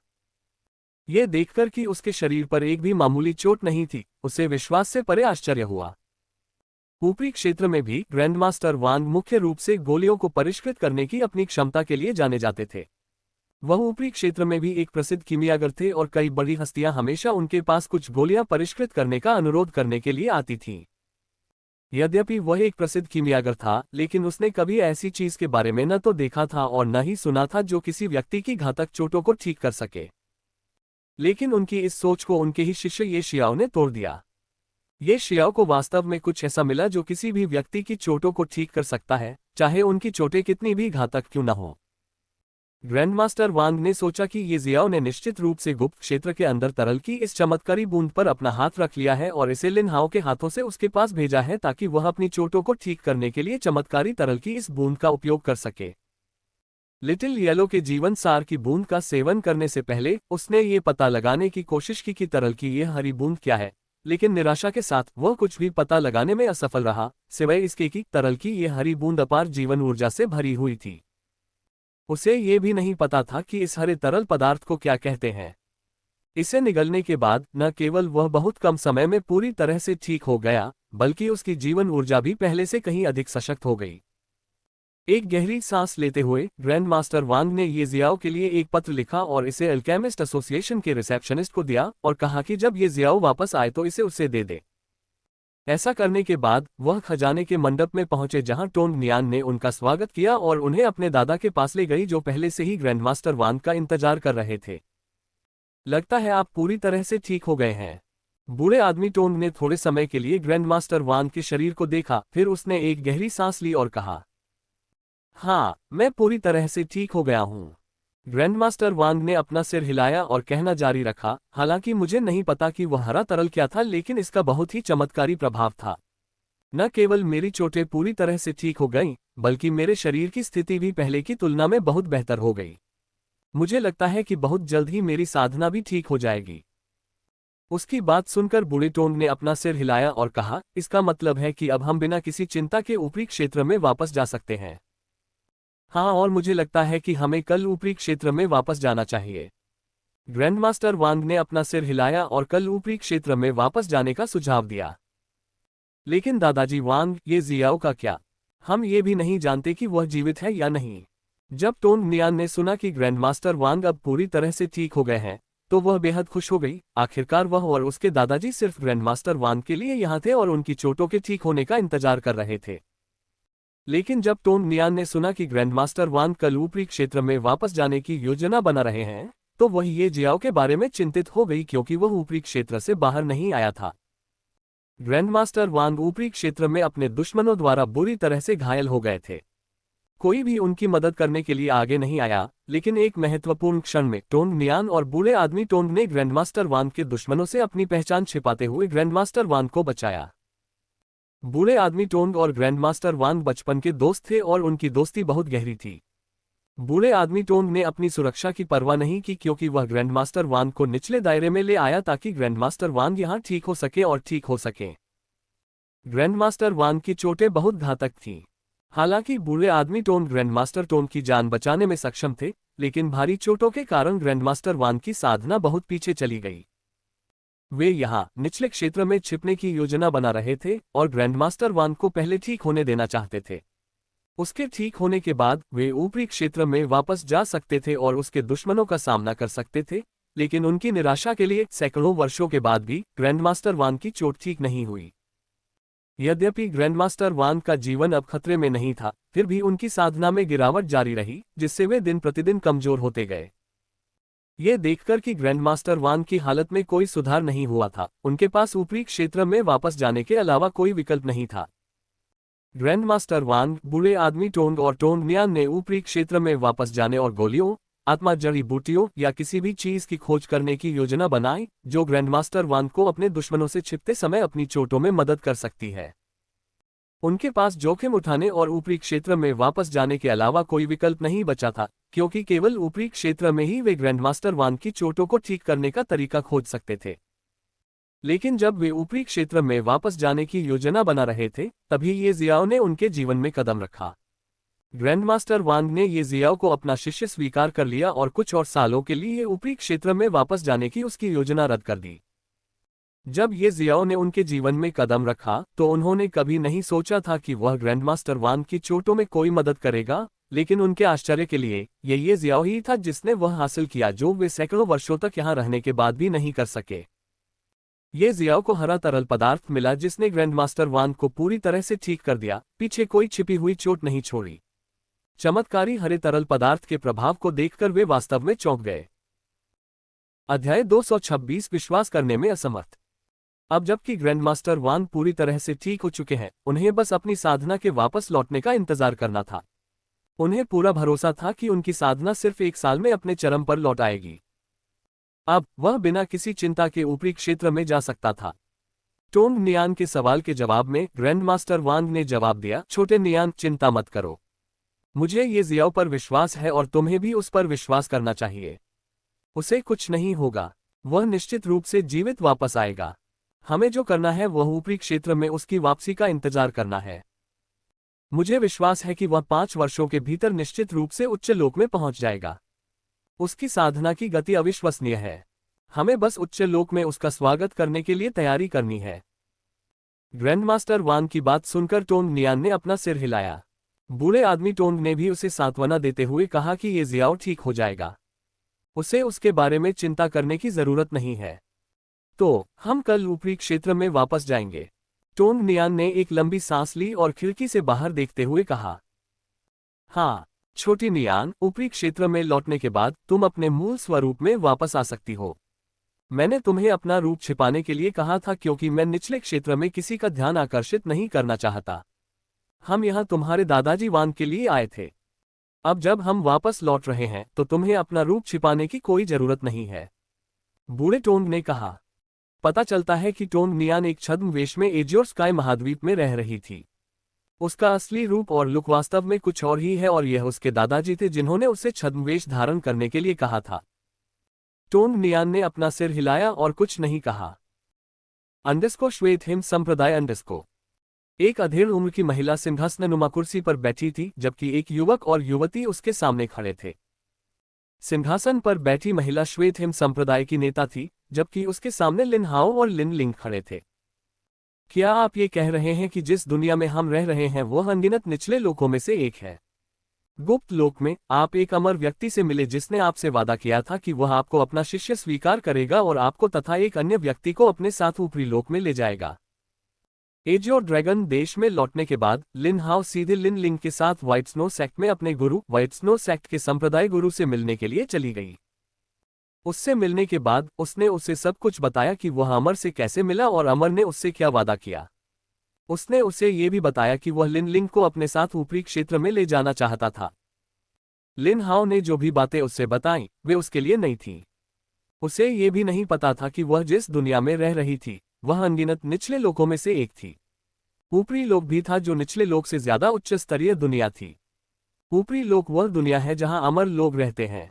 ये देखकर कि उसके शरीर पर एक भी मामूली चोट नहीं थी, उसे विश्वास से परे आश्चर्य हुआ। ऊपरी क्षेत्र में भी ग्रैंडमास्टर वांग मुख्य रूप से गोलियों को परिष्कृत करने की अपनी क्षमता के लिए जाने जाते थे। वह ऊपरी क्षेत्र में भी एक प्रसिद्ध कीमियागर थे और कई बड़ी हस्तियां हमेशा उनके पास कुछ गोलियां परिष्कृत करने का अनुरोध करने के लिए आती थीं। यद्यपि वह एक प्रसिद्ध कीमियागर था, लेकिन उसने कभी ऐसी चीज के बारे में न तो देखा था और न ही सुना था जो किसी व्यक्ति की घातक चोटों को ठीक कर सके। लेकिन उनकी इस सोच को उनके ही शिष्य ये शियाओ ने तोड़ दिया। ये शियाओ को वास्तव में कुछ ऐसा मिला जो किसी भी व्यक्ति की चोटों को ठीक कर सकता है, चाहे उनकी चोटें कितनी भी घातक क्यों न हो। ग्रैंडमास्टर वांग ने सोचा कि ये जियाओ ने निश्चित रूप से गुप्त क्षेत्र के अंदर तरल की इस चमत्कारी बूंद पर अपना हाथ रख लिया है और इसे लिन हाओ के हाथों से उसके पास भेजा है ताकि वह अपनी चोटों को ठीक करने के लिए चमत्कारी तरल की इस बूंद का उपयोग कर सके। लिटिल येलो के जीवन सार की बूंद का सेवन करने से पहले उसने ये पता लगाने की कोशिश की कि तरल की यह हरी बूंद क्या है, लेकिन निराशा के साथ वह कुछ भी पता लगाने में असफल रहा, सिवाय इसके कि तरल की यह हरी बूंद अपार जीवन ऊर्जा से भरी हुई थी। उसे ये भी नहीं पता था कि इस हरे तरल पदार्थ को क्या कहते हैं। इसे निगलने के बाद न केवल वह बहुत कम समय में पूरी तरह से ठीक हो गया, बल्कि उसकी जीवन ऊर्जा भी पहले से कहीं अधिक सशक्त हो गई। एक गहरी सांस लेते हुए ग्रैंडमास्टर वांग ने ये जियाओ के लिए एक पत्र लिखा और इसे अल्केमिस्ट एसोसिएशन के रिसेप्शनिस्ट को दिया और कहा कि जब ये जियाओ वापस आए तो इसे उसे दे दे। ऐसा करने के बाद वह खजाने के मंडप में पहुंचे जहां टोंग नियान ने उनका स्वागत किया और उन्हें अपने दादा के पास ले गई जो पहले से ही ग्रैंडमास्टर वांग का इंतजार कर रहे थे। लगता है आप पूरी तरह से ठीक हो गए हैं। बूढ़े आदमी टोंग ने थोड़े समय के लिए ग्रैंडमास्टर वांग के शरीर को देखा, फिर उसने एक गहरी सांस ली और कहा, हाँ, मैं पूरी तरह से ठीक हो गया हूँ। ग्रैंडमास्टर वांग ने अपना सिर हिलाया और कहना जारी रखा, हालांकि मुझे नहीं पता कि वह हरा तरल क्या था, लेकिन इसका बहुत ही चमत्कारी प्रभाव था। न केवल मेरी चोटें पूरी तरह से ठीक हो गईं, बल्कि मेरे शरीर की स्थिति भी पहले की तुलना में बहुत बेहतर हो गई। मुझे लगता है कि बहुत जल्द ही मेरी साधना भी ठीक हो जाएगी। उसकी बात सुनकर बूढ़े टोंग ने अपना सिर हिलाया और कहा, इसका मतलब है कि अब हम बिना किसी चिंता के ऊपरी क्षेत्र में वापस जा सकते हैं। हाँ, और मुझे लगता है कि हमें कल ऊपरी क्षेत्र में वापस जाना चाहिए। ग्रैंडमास्टर वांग ने अपना सिर हिलाया और कल ऊपरी क्षेत्र में वापस जाने का सुझाव दिया। लेकिन दादाजी वांग, ये जियाओ का क्या? हम ये भी नहीं जानते कि वह जीवित है या नहीं। जब टोंग नियान ने सुना कि ग्रैंडमास्टर वांग अब पूरी तरह से ठीक हो गए हैं, तो वह बेहद खुश हो गई। आखिरकार वह और उसके दादाजी सिर्फ ग्रैंडमास्टर वांग के लिए यहाँ थे और उनकी चोटों के ठीक होने का इंतजार कर रहे थे। लेकिन जब टोंग नियान ने सुना कि ग्रैंडमास्टर वांग कल ऊपरी क्षेत्र में वापस जाने की योजना बना रहे हैं, तो वह ये जियाओ के बारे में चिंतित हो गई क्योंकि वह ऊपरी क्षेत्र से बाहर नहीं आया था। ग्रैंडमास्टर वांग ऊपरी क्षेत्र में अपने दुश्मनों द्वारा बुरी तरह से घायल हो गए थे। कोई भी उनकी मदद करने के लिए आगे नहीं आया, लेकिन एक महत्वपूर्ण क्षण में टोंग नियान और बूढ़े आदमी टोंग ने ग्रैंडमास्टर वांग के दुश्मनों से अपनी पहचान छिपाते हुए ग्रैंडमास्टर वांग को बचाया। बूढ़े आदमी टोंग और ग्रैंडमास्टर वांग बचपन के दोस्त थे और उनकी दोस्ती बहुत गहरी थी। बूढ़े आदमी टोंग ने अपनी सुरक्षा की परवाह नहीं की क्योंकि वह ग्रैंडमास्टर वांग को निचले दायरे में ले आया ताकि ग्रैंडमास्टर वांग यहां ठीक हो सके और ठीक हो सके। ग्रैंडमास्टर वांग की चोटें बहुत घातक थीं। हालांकि बूढ़े आदमी टोंग ग्रैंडमास्टर टोंग की जान बचाने में सक्षम थे, लेकिन भारी चोटों के कारण ग्रैंडमास्टर वांग की साधना बहुत पीछे चली गई। वे यहाँ निचले क्षेत्र में छिपने की योजना बना रहे थे और ग्रैंडमास्टर वांग को पहले ठीक होने देना चाहते थे। उसके ठीक होने के बाद वे ऊपरी क्षेत्र में वापस जा सकते थे और उसके दुश्मनों का सामना कर सकते थे, लेकिन उनकी निराशा के लिए सैकड़ों वर्षों के बाद भी ग्रैंडमास्टर वांग की चोट ठीक नहीं हुई। यद्यपि ग्रैंडमास्टर वांग का जीवन अब खतरे में नहीं था, फिर भी उनकी साधना में गिरावट जारी रही, जिससे वे दिन प्रतिदिन कमजोर होते गए। ये देखकर कि ग्रैंडमास्टर वांग की हालत में कोई सुधार नहीं हुआ था, उनके पास ऊपरी क्षेत्र में वापस जाने के अलावा कोई विकल्प नहीं था। ग्रैंडमास्टर वांग, बूढ़े आदमी टोंग और टोंग नियान ने ऊपरी क्षेत्र में वापस जाने और गोलियों, आत्मा जड़ी बूटियों या किसी भी चीज की खोज करने की योजना बनाई जो ग्रैंडमास्टर वांग को अपने दुश्मनों से छिपते समय अपनी चोटों में मदद कर सकती है। उनके पास जोखिम उठाने और ऊपरी क्षेत्र में वापस जाने के अलावा कोई विकल्प नहीं बचा था, क्योंकि केवल ऊपरी क्षेत्र में ही वे ग्रैंडमास्टर वांग की चोटों को ठीक करने का तरीका खोज सकते थे। लेकिन जब वे ऊपरी क्षेत्र में वापस जाने की योजना बना रहे थे, तभी ये जियाओ ने उनके जीवन में कदम रखा। ग्रैंडमास्टर वांग ने ये जियाओ को अपना शिष्य स्वीकार कर लिया और कुछ और सालों के लिए ऊपरी क्षेत्र में वापस जाने की उसकी योजना रद्द कर दी। जब ये जियाओ ने उनके जीवन में कदम रखा तो उन्होंने कभी नहीं सोचा था कि वह ग्रैंडमास्टर वांग की चोटों में कोई मदद करेगा, लेकिन उनके आश्चर्य के लिए ये जियाओ ही था जिसने वह हासिल किया जो वे सैकड़ों वर्षों तक यहाँ रहने के बाद भी नहीं कर सके। ये जियाओ को हरा तरल पदार्थ मिला जिसने ग्रैंडमास्टर वांग को पूरी तरह से ठीक कर दिया, पीछे कोई छिपी हुई चोट नहीं छोड़ी। चमत्कारी हरे तरल पदार्थ के प्रभाव को देखकर वे वास्तव में चौंक गए। अध्याय 226 विश्वास करने में असमर्थ। अब जबकि ग्रैंडमास्टर वांग पूरी तरह से ठीक हो चुके हैं, उन्हें बस अपनी साधना के वापस लौटने का इंतजार करना था। उन्हें पूरा भरोसा था कि उनकी साधना सिर्फ 1 साल में अपने चरम पर लौट आएगी। अब वह बिना किसी चिंता के ऊपरी क्षेत्र में जा सकता था। टोंग नियान के सवाल के जवाब में ग्रैंडमास्टर वांग ने जवाब दिया, छोटे नियान, चिंता मत करो। मुझे ये जियाओ पर विश्वास है और तुम्हें भी उस पर विश्वास करना चाहिए। उसे कुछ नहीं होगा, वह निश्चित रूप से जीवित वापस आएगा। हमें जो करना है वह ऊपरी क्षेत्र में उसकी वापसी का इंतजार करना है। मुझे विश्वास है कि वह 5 वर्षों के भीतर निश्चित रूप से उच्च लोक में पहुंच जाएगा। उसकी साधना की गति अविश्वसनीय है। हमें बस उच्च लोक में उसका स्वागत करने के लिए तैयारी करनी है। ग्रैंडमास्टर वांग की बात सुनकर टोंग नियान ने अपना सिर हिलाया। बूढ़े आदमी टोंग ने भी उसे सांत्वना देते हुए कहा कि ये जियाओ ठीक हो जाएगा, उसे उसके बारे में चिंता करने की जरूरत नहीं है। तो हम कल ऊपरी क्षेत्र में वापस जाएंगे। टोंग नियान ने एक लंबी सांस ली और खिड़की से बाहर देखते हुए कहा, हाँ छोटी नियान, ऊपरी क्षेत्र में लौटने के बाद तुम अपने मूल स्वरूप में वापस आ सकती हो। मैंने तुम्हें अपना रूप छिपाने के लिए कहा था क्योंकि मैं निचले क्षेत्र में किसी का ध्यान आकर्षित नहीं करना चाहता। हम यहाँ तुम्हारे दादाजी वांग के लिए आए थे। अब जब हम वापस लौट रहे हैं तो तुम्हें अपना रूप छिपाने की कोई जरूरत नहीं है। बूढ़े टोंग ने कहा। पता चलता है कि टोंग नियान एक छद्म वेश में एजियोर स्काई महाद्वीप में रह रही थी। उसका असली रूप और लुक वास्तव में कुछ और ही है और यह उसके दादाजी थे जिन्होंने उसे छद्मवेश धारण करने के लिए कहा था। टोंग नियान ने अपना सिर हिलाया और कुछ नहीं कहा। अंडस्को श्वेत हिम संप्रदाय अंडस्को। एक अधेड़ उम्र की महिला सिंहासननुमा कुर्सी पर बैठी थी जबकि एक युवक और युवती उसके सामने खड़े थे। सिंहासन पर बैठी महिला श्वेत हिम संप्रदाय की नेता थी जबकि उसके सामने लिन हाओ और लिन लिंग खड़े थे। क्या आप ये कह रहे हैं कि जिस दुनिया में हम रह रहे हैं वह अनगिनत निचले लोकों में से एक है? गुप्त लोक में आप एक अमर व्यक्ति से मिले जिसने आपसे वादा किया था कि वह आपको अपना शिष्य स्वीकार करेगा और आपको तथा एक अन्य व्यक्ति को अपने साथ ऊपरी लोक में ले जाएगा। एजियोर ड्रैगन देश में लौटने के बाद लिन हाओ सीधे लिन लिंग के साथ व्हाइट स्नो सेक्ट में अपने गुरु व्हाइट स्नो सेक्ट के संप्रदाय गुरु से मिलने के लिए चली गई। उससे मिलने के बाद उसने उसे सब कुछ बताया कि वह अमर से कैसे मिला और अमर ने उससे क्या वादा किया। उसने उसे ये भी बताया कि वह लिन लिंग को अपने साथ ऊपरी क्षेत्र में ले जाना चाहता था। लिन हाओ ने जो भी बातें उससे बताईं वे उसके लिए नहीं थीं। उसे ये भी नहीं पता था कि वह जिस दुनिया में रह रही थी वह अनगिनत निचले लोकों में से एक थी। ऊपरी लोक भी था जो निचले लोक से ज्यादा उच्च स्तरीय दुनिया थी। ऊपरी लोक वह दुनिया है जहां अमर लोग रहते हैं।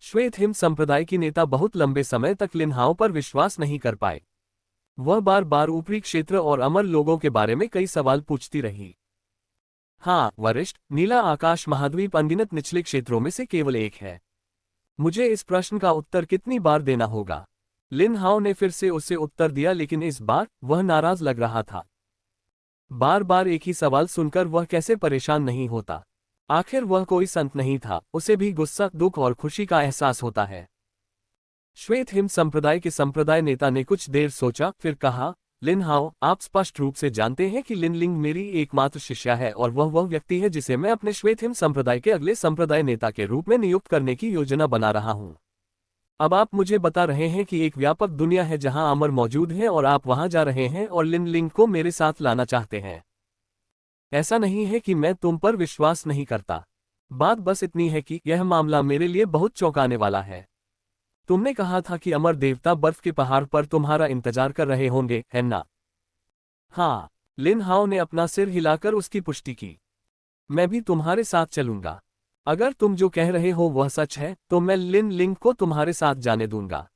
श्वेत हिम संप्रदाय की नेता बहुत लंबे समय तक लिन हाओ पर विश्वास नहीं कर पाए। वह बार बार ऊपरी क्षेत्र और अमर लोगों के बारे में कई सवाल पूछती रही। हाँ वरिष्ठ, नीला आकाश महाद्वीप अनगिनत निचले क्षेत्रों में से केवल एक है। मुझे इस प्रश्न का उत्तर कितनी बार देना होगा? लिन हाओ ने फिर से उसे उत्तर दिया लेकिन इस बार वह नाराज लग रहा था। बार बार एक ही सवाल सुनकर वह कैसे परेशान नहीं होता? आखिर वह कोई संत नहीं था, उसे भी गुस्सा, दुख और खुशी का एहसास होता है। श्वेत हिम संप्रदाय के संप्रदाय नेता ने कुछ देर सोचा फिर कहा, लिन हाओ, आप स्पष्ट रूप से जानते हैं कि लिन लिंग मेरी एकमात्र शिष्या है और वह व्यक्ति है जिसे मैं अपने श्वेत हिम संप्रदाय के अगले संप्रदाय नेता के रूप में नियुक्त करने की योजना बना रहा हूं। अब आप मुझे बता रहे हैं कि एक व्यापक दुनिया है जहां अमर मौजूद है और आप वहां जा रहे हैं और लिन लिंग को मेरे साथ लाना चाहते हैं। ऐसा नहीं है कि मैं तुम पर विश्वास नहीं करता। बात बस इतनी है कि यह मामला मेरे लिए बहुत चौंकाने वाला है। तुमने कहा था कि अमर देवता बर्फ के पहाड़ पर तुम्हारा इंतजार कर रहे होंगे, है ना? हाँ, लिन हाओ ने अपना सिर हिलाकर उसकी पुष्टि की। मैं भी तुम्हारे साथ चलूंगा। अगर तुम जो कह रहे हो वह सच है तो मैं लिन लिंग को तुम्हारे साथ जाने दूंगा।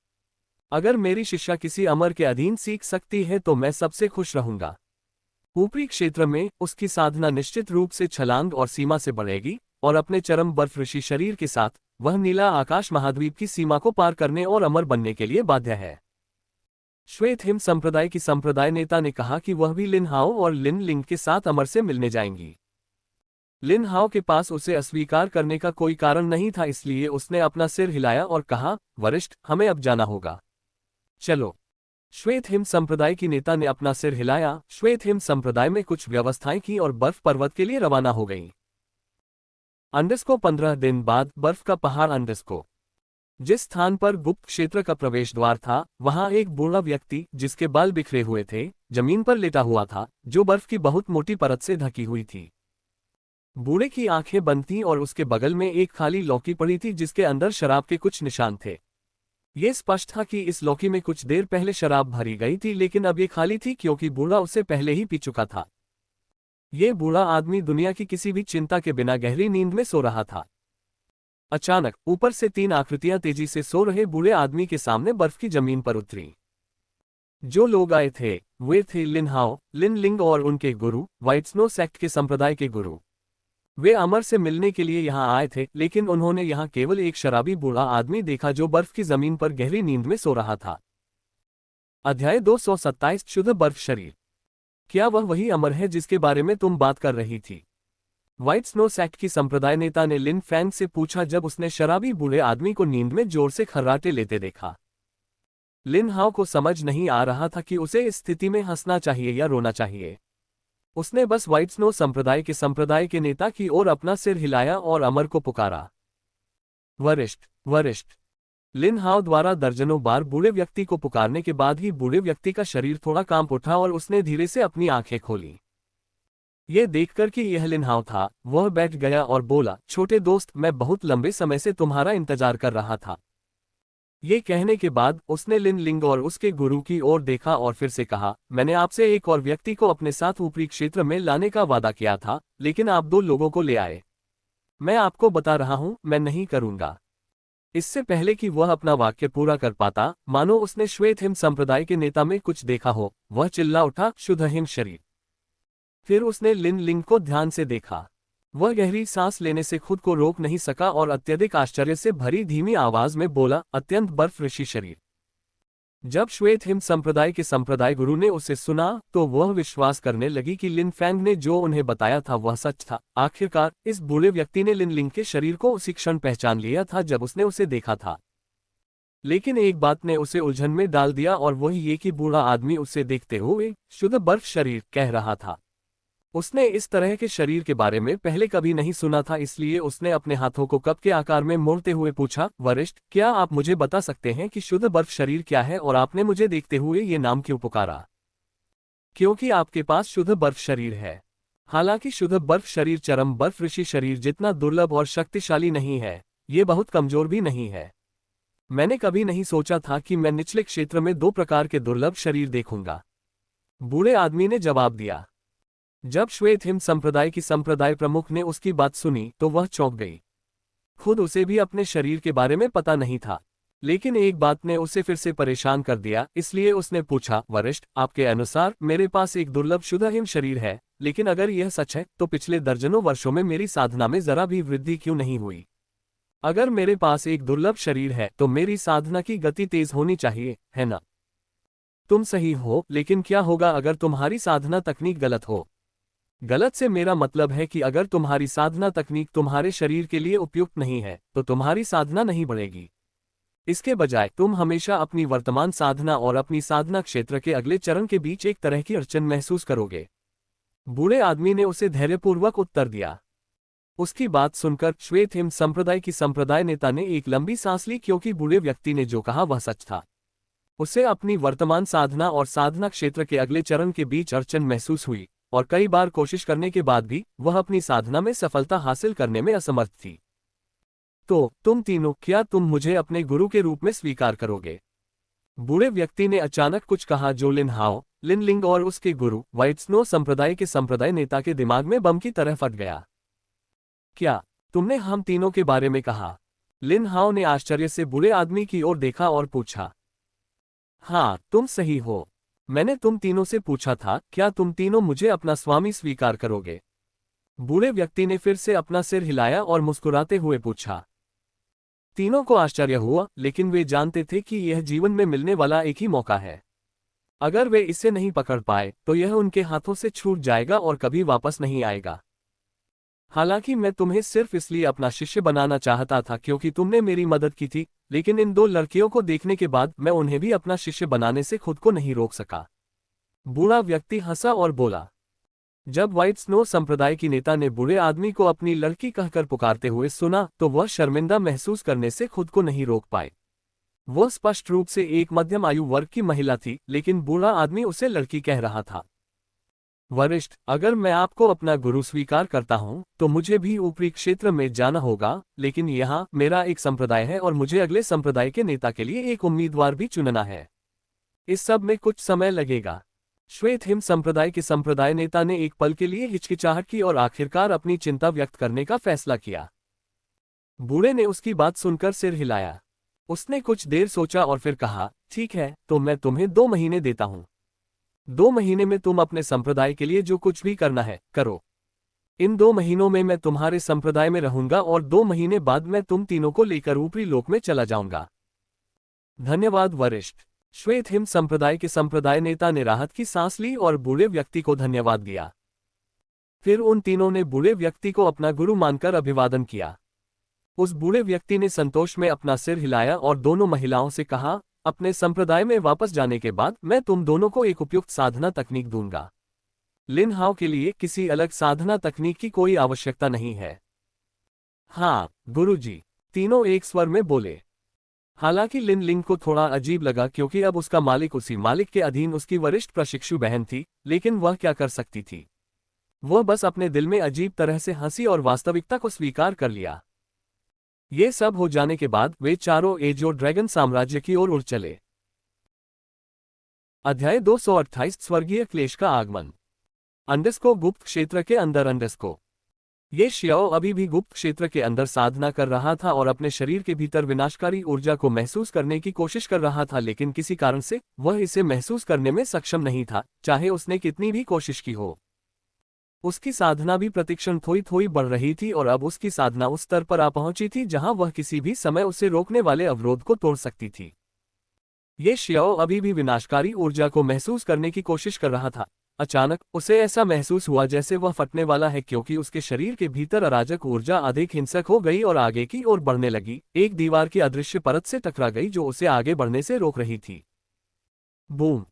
अगर मेरी शिष्या किसी अमर के अधीन सीख सकती है तो मैं सबसे खुश रहूंगा। ऊपरी क्षेत्र में उसकी साधना निश्चित रूप से छलांग और सीमा से बढ़ेगी, और अपने चरम बर्फ ऋषि शरीर के साथ वह नीला आकाश महाद्वीप की सीमा को पार करने और अमर बनने के लिए बाध्य है। श्वेत हिम संप्रदाय की संप्रदाय नेता ने कहा कि वह भी लिन हाओ और लिन लिंग के साथ अमर से मिलने जाएंगी। लिन हाओ के पास उसे अस्वीकार करने का कोई कारण नहीं था, इसलिए उसने अपना सिर हिलाया और कहा, वरिष्ठ, हमें अब जाना होगा। चलो। श्वेत हिम संप्रदाय की नेता ने अपना सिर हिलाया। श्वेत हिम संप्रदाय में कुछ व्यवस्थाएं की और बर्फ पर्वत के लिए रवाना हो गई। अंडस्को 15 दिन बाद बर्फ का पहाड़ अंडस्को। जिस स्थान पर गुप्त क्षेत्र का प्रवेश द्वार था, वहां एक बूढ़ा व्यक्ति जिसके बाल बिखरे हुए थे, जमीन पर लेटा हुआ था, जो बर्फ की बहुत मोटी परत से ढकी हुई थी। बूढ़े की आंखें बंद थीं और उसके बगल में एक खाली लौकी पड़ी थी जिसके अंदर शराब के कुछ निशान थे। ये स्पष्ट था कि इस लौकी में कुछ देर पहले शराब भरी गई थी, लेकिन अब ये खाली थी क्योंकि बूढ़ा उसे पहले ही पी चुका था। ये बूढ़ा आदमी दुनिया की किसी भी चिंता के बिना गहरी नींद में सो रहा था। अचानक ऊपर से 3 आकृतियां तेजी से सो रहे बूढ़े आदमी के सामने बर्फ की जमीन पर उतरी। जो लोग आए थे वे थे लिन हाओ, लिन लिंग और उनके गुरु, व्हाइट स्नो सेक्ट के संप्रदाय के गुरु। वे अमर से मिलने के लिए यहाँ आए थे, लेकिन उन्होंने यहाँ केवल एक शराबी बूढ़ा आदमी देखा जो बर्फ की जमीन पर गहरी नींद में सो रहा था। अध्याय 227 शुद्ध बर्फ शरीर। क्या वह वही अमर है जिसके बारे में तुम बात कर रही थी? व्हाइट स्नो सेक्ट की संप्रदाय नेता ने लिन फैंग से पूछा जब उसने शराबी बूढ़े आदमी को नींद में जोर से खर्राटे लेते देखा। लिन हाओ को समझ नहीं आ रहा था कि उसे इस स्थिति में हंसना चाहिए या रोना चाहिए। उसने बस व्हाइट स्नो संप्रदाय के नेता की ओर अपना सिर हिलाया और अमर को पुकारा, वरिष्ठ, वरिष्ठ। लिन हाओ द्वारा दर्जनों बार बूढ़े व्यक्ति को पुकारने के बाद ही बूढ़े व्यक्ति का शरीर थोड़ा कांप उठा और उसने धीरे से अपनी आंखें खोली। यह देखकर कि यह लिन हाओ था, वह बैठ गया और बोला, छोटे दोस्त, मैं बहुत लंबे समय से तुम्हारा इंतजार कर रहा था। ये कहने के बाद उसने लिन लिंग और उसके गुरु की ओर देखा और फिर से कहा, मैंने आपसे एक और व्यक्ति को अपने साथ ऊपरी क्षेत्र में लाने का वादा किया था, लेकिन आप 2 लोगों को ले आए। मैं आपको बता रहा हूं, मैं नहीं करूंगा। इससे पहले कि वह अपना वाक्य पूरा कर पाता, मानो उसने श्वेत हिम संप्रदाय के नेता में कुछ देखा हो, वह चिल्ला उठा, शुद्ध हिम शरीर। फिर उसने लिन लिंग को ध्यान से देखा। वह गहरी सांस लेने से खुद को रोक नहीं सका और अत्यधिक आश्चर्य से भरी धीमी आवाज में बोला, अत्यंत बर्फ ऋषि शरीर। जब श्वेत हिम संप्रदाय के संप्रदाय गुरु ने उसे सुना तो वह विश्वास करने लगी कि लिन फैंग ने जो उन्हें बताया था वह सच था। आखिरकार इस बूढ़े व्यक्ति ने लिन लिंग के शरीर को उसी क्षण पहचान लिया था जब उसने उसे देखा था। लेकिन एक बात ने उसे उलझन में डाल दिया और वही ये कि बूढ़ा आदमी उसे देखते हुए शुद्ध बर्फ शरीर कह रहा था। उसने इस तरह के शरीर के बारे में पहले कभी नहीं सुना था, इसलिए उसने अपने हाथों को कप के आकार में मोड़ते हुए पूछा, वरिष्ठ, क्या आप मुझे बता सकते हैं कि शुद्ध बर्फ शरीर क्या है और आपने मुझे देखते हुए ये नाम क्यों पुकारा? क्योंकि आपके पास शुद्ध बर्फ शरीर है। हालांकि शुद्ध बर्फ शरीर चरम बर्फ ऋषि शरीर जितना दुर्लभ और शक्तिशाली नहीं है, ये बहुत कमजोर भी नहीं है। मैंने कभी नहीं सोचा था कि मैं निचले क्षेत्र में 2 प्रकार के दुर्लभ शरीर देखूंगा, बूढ़े आदमी ने जवाब दिया। जब श्वेत हिम संप्रदाय की संप्रदाय प्रमुख ने उसकी बात सुनी तो वह चौंक गई। खुद उसे भी अपने शरीर के बारे में पता नहीं था, लेकिन एक बात ने उसे फिर से परेशान कर दिया, इसलिए उसने पूछा, वरिष्ठ, आपके अनुसार मेरे पास एक दुर्लभ शुद्ध हिम शरीर है, लेकिन अगर यह सच है तो पिछले दर्जनों वर्षों में मेरी साधना में जरा भी वृद्धि क्यों नहीं हुई? अगर मेरे पास एक दुर्लभ शरीर है तो मेरी साधना की गति तेज होनी चाहिए, है ना? तुम सही हो, लेकिन क्या होगा अगर तुम्हारी साधना तकनीक गलत हो? गलत से मेरा मतलब है कि अगर तुम्हारी साधना तकनीक तुम्हारे शरीर के लिए उपयुक्त नहीं है तो तुम्हारी साधना नहीं बढ़ेगी। इसके बजाय तुम हमेशा अपनी वर्तमान साधना और अपनी साधना क्षेत्र के अगले चरण के बीच एक तरह की अड़चन महसूस करोगे। बूढ़े आदमी ने उसे धैर्यपूर्वक उत्तर दिया। उसकी बात सुनकर श्वेत हिम संप्रदाय की संप्रदाय नेता ने एक लंबी सांस ली, क्योंकि बूढ़े व्यक्ति ने जो कहा वह सच था। उसे अपनी वर्तमान साधना और साधना क्षेत्र के अगले चरण के बीच अड़चन महसूस हुई और कई बार कोशिश करने के बाद भी वह अपनी साधना में सफलता हासिल करने में असमर्थ थी। तो तुम तीनों, क्या तुम मुझे अपने गुरु के रूप में स्वीकार करोगे? बूढ़े व्यक्ति ने अचानक कुछ कहा जो लिन हाओ, लिन लिंग और उसके गुरु व्हाइट स्नो संप्रदाय के संप्रदाय नेता के दिमाग में बम की तरह फट गया। क्या तुमने हम तीनों के बारे में कहा? लिन हाओ ने आश्चर्य से बूढ़े आदमी की ओर देखा और पूछा। हाँ, तुम सही हो। मैंने तुम तीनों से पूछा था, क्या तुम तीनों मुझे अपना स्वामी स्वीकार करोगे? बूढ़े व्यक्ति ने फिर से अपना सिर हिलाया और मुस्कुराते हुए पूछा। तीनों को आश्चर्य हुआ, लेकिन वे जानते थे कि यह जीवन में मिलने वाला एक ही मौका है। अगर वे इसे नहीं पकड़ पाए तो यह उनके हाथों से छूट जाएगा और कभी वापस नहीं आएगा। हालांकि मैं तुम्हें सिर्फ इसलिए अपना शिष्य बनाना चाहता था क्योंकि तुमने मेरी मदद की थी, लेकिन इन दो लड़कियों को देखने के बाद मैं उन्हें भी अपना शिष्य बनाने से खुद को नहीं रोक सका। बूढ़ा व्यक्ति हंसा और बोला। जब व्हाइट स्नो संप्रदाय की नेता ने बूढ़े आदमी को अपनी लड़की कहकर पुकारते हुए सुना तो वह शर्मिंदा महसूस करने से खुद को नहीं रोक पाए। वह स्पष्ट रूप से एक मध्यम आयु वर्ग की महिला थी, लेकिन बूढ़ा आदमी उसे लड़की कह रहा था। वरिष्ठ, अगर मैं आपको अपना गुरु स्वीकार करता हूं, तो मुझे भी ऊपरी क्षेत्र में जाना होगा, लेकिन यहाँ मेरा एक संप्रदाय है और मुझे अगले संप्रदाय के नेता के लिए एक उम्मीदवार भी चुनना है। इस सब में कुछ समय लगेगा। श्वेत हिम संप्रदाय के संप्रदाय नेता ने एक पल के लिए हिचकिचाहट की और आखिरकार अपनी चिंता व्यक्त करने का फैसला किया। बूढ़े ने उसकी बात सुनकर सिर हिलाया। उसने कुछ देर सोचा और फिर कहा, ठीक है, तो मैं तुम्हें 2 महीने देता हूं। 2 महीने में तुम अपने संप्रदाय के लिए जो कुछ भी करना है, करो। इन 2 महीनों में मैं तुम्हारे संप्रदाय में रहूंगा और 2 महीने बाद मैं तुम तीनों को लेकर ऊपरी लोक में चला जाऊंगा। धन्यवाद वरिष्ठ। श्वेत हिम संप्रदाय के संप्रदाय नेता ने राहत की सांस ली और बूढ़े व्यक्ति को धन्यवाद दिया। फिर उन तीनों ने बूढ़े व्यक्ति को अपना गुरु मानकर अभिवादन किया। उस बूढ़े व्यक्ति ने संतोष में अपना सिर हिलाया और दोनों महिलाओं से कहा, अपने संप्रदाय में वापस जाने के बाद मैं तुम दोनों को एक उपयुक्त साधना तकनीक दूंगा। लिन हाओ के लिए किसी अलग साधना तकनीक की कोई आवश्यकता नहीं है। हाँ, गुरुजी, तीनों एक स्वर में बोले। हालांकि लिन लिंग को थोड़ा अजीब लगा क्योंकि अब उसका मालिक उसी मालिक के अधीन उसकी वरिष्ठ प्रशिक्षु बहन थी, लेकिन वह क्या कर सकती थी? वह बस अपने दिल में अजीब तरह से हंसी और वास्तविकता को स्वीकार कर लिया। ये सब हो जाने के बाद वे चारों एजो ड्रैगन साम्राज्य की ओर उड़ चले। अध्याय 228 स्वर्गीय क्लेश का आगमन। अंडस्को गुप्त क्षेत्र के अंदर। अंडस्को ये शियाओ अभी भी गुप्त क्षेत्र के अंदर साधना कर रहा था और अपने शरीर के भीतर विनाशकारी ऊर्जा को महसूस करने की कोशिश कर रहा था, लेकिन किसी कारण से वह इसे महसूस करने में सक्षम नहीं था, चाहे उसने कितनी भी कोशिश की हो। उसकी साधना भी प्रतिक्षण थोड़ी थोड़ी बढ़ रही थी और अब उसकी साधना उस स्तर पर आ पहुंची थी जहां वह किसी भी समय उसे रोकने वाले अवरोध को तोड़ सकती थी। ये शियाओ अभी भी विनाशकारी ऊर्जा को महसूस करने की कोशिश कर रहा था। अचानक उसे ऐसा महसूस हुआ जैसे वह फटने वाला है, क्योंकि उसके शरीर के भीतर अराजक ऊर्जा अधिक हिंसक हो गई और आगे की ओर बढ़ने लगी, एक दीवार की अदृश्य परत से टकरा गई जो उसे आगे बढ़ने से रोक रही थी। बूम!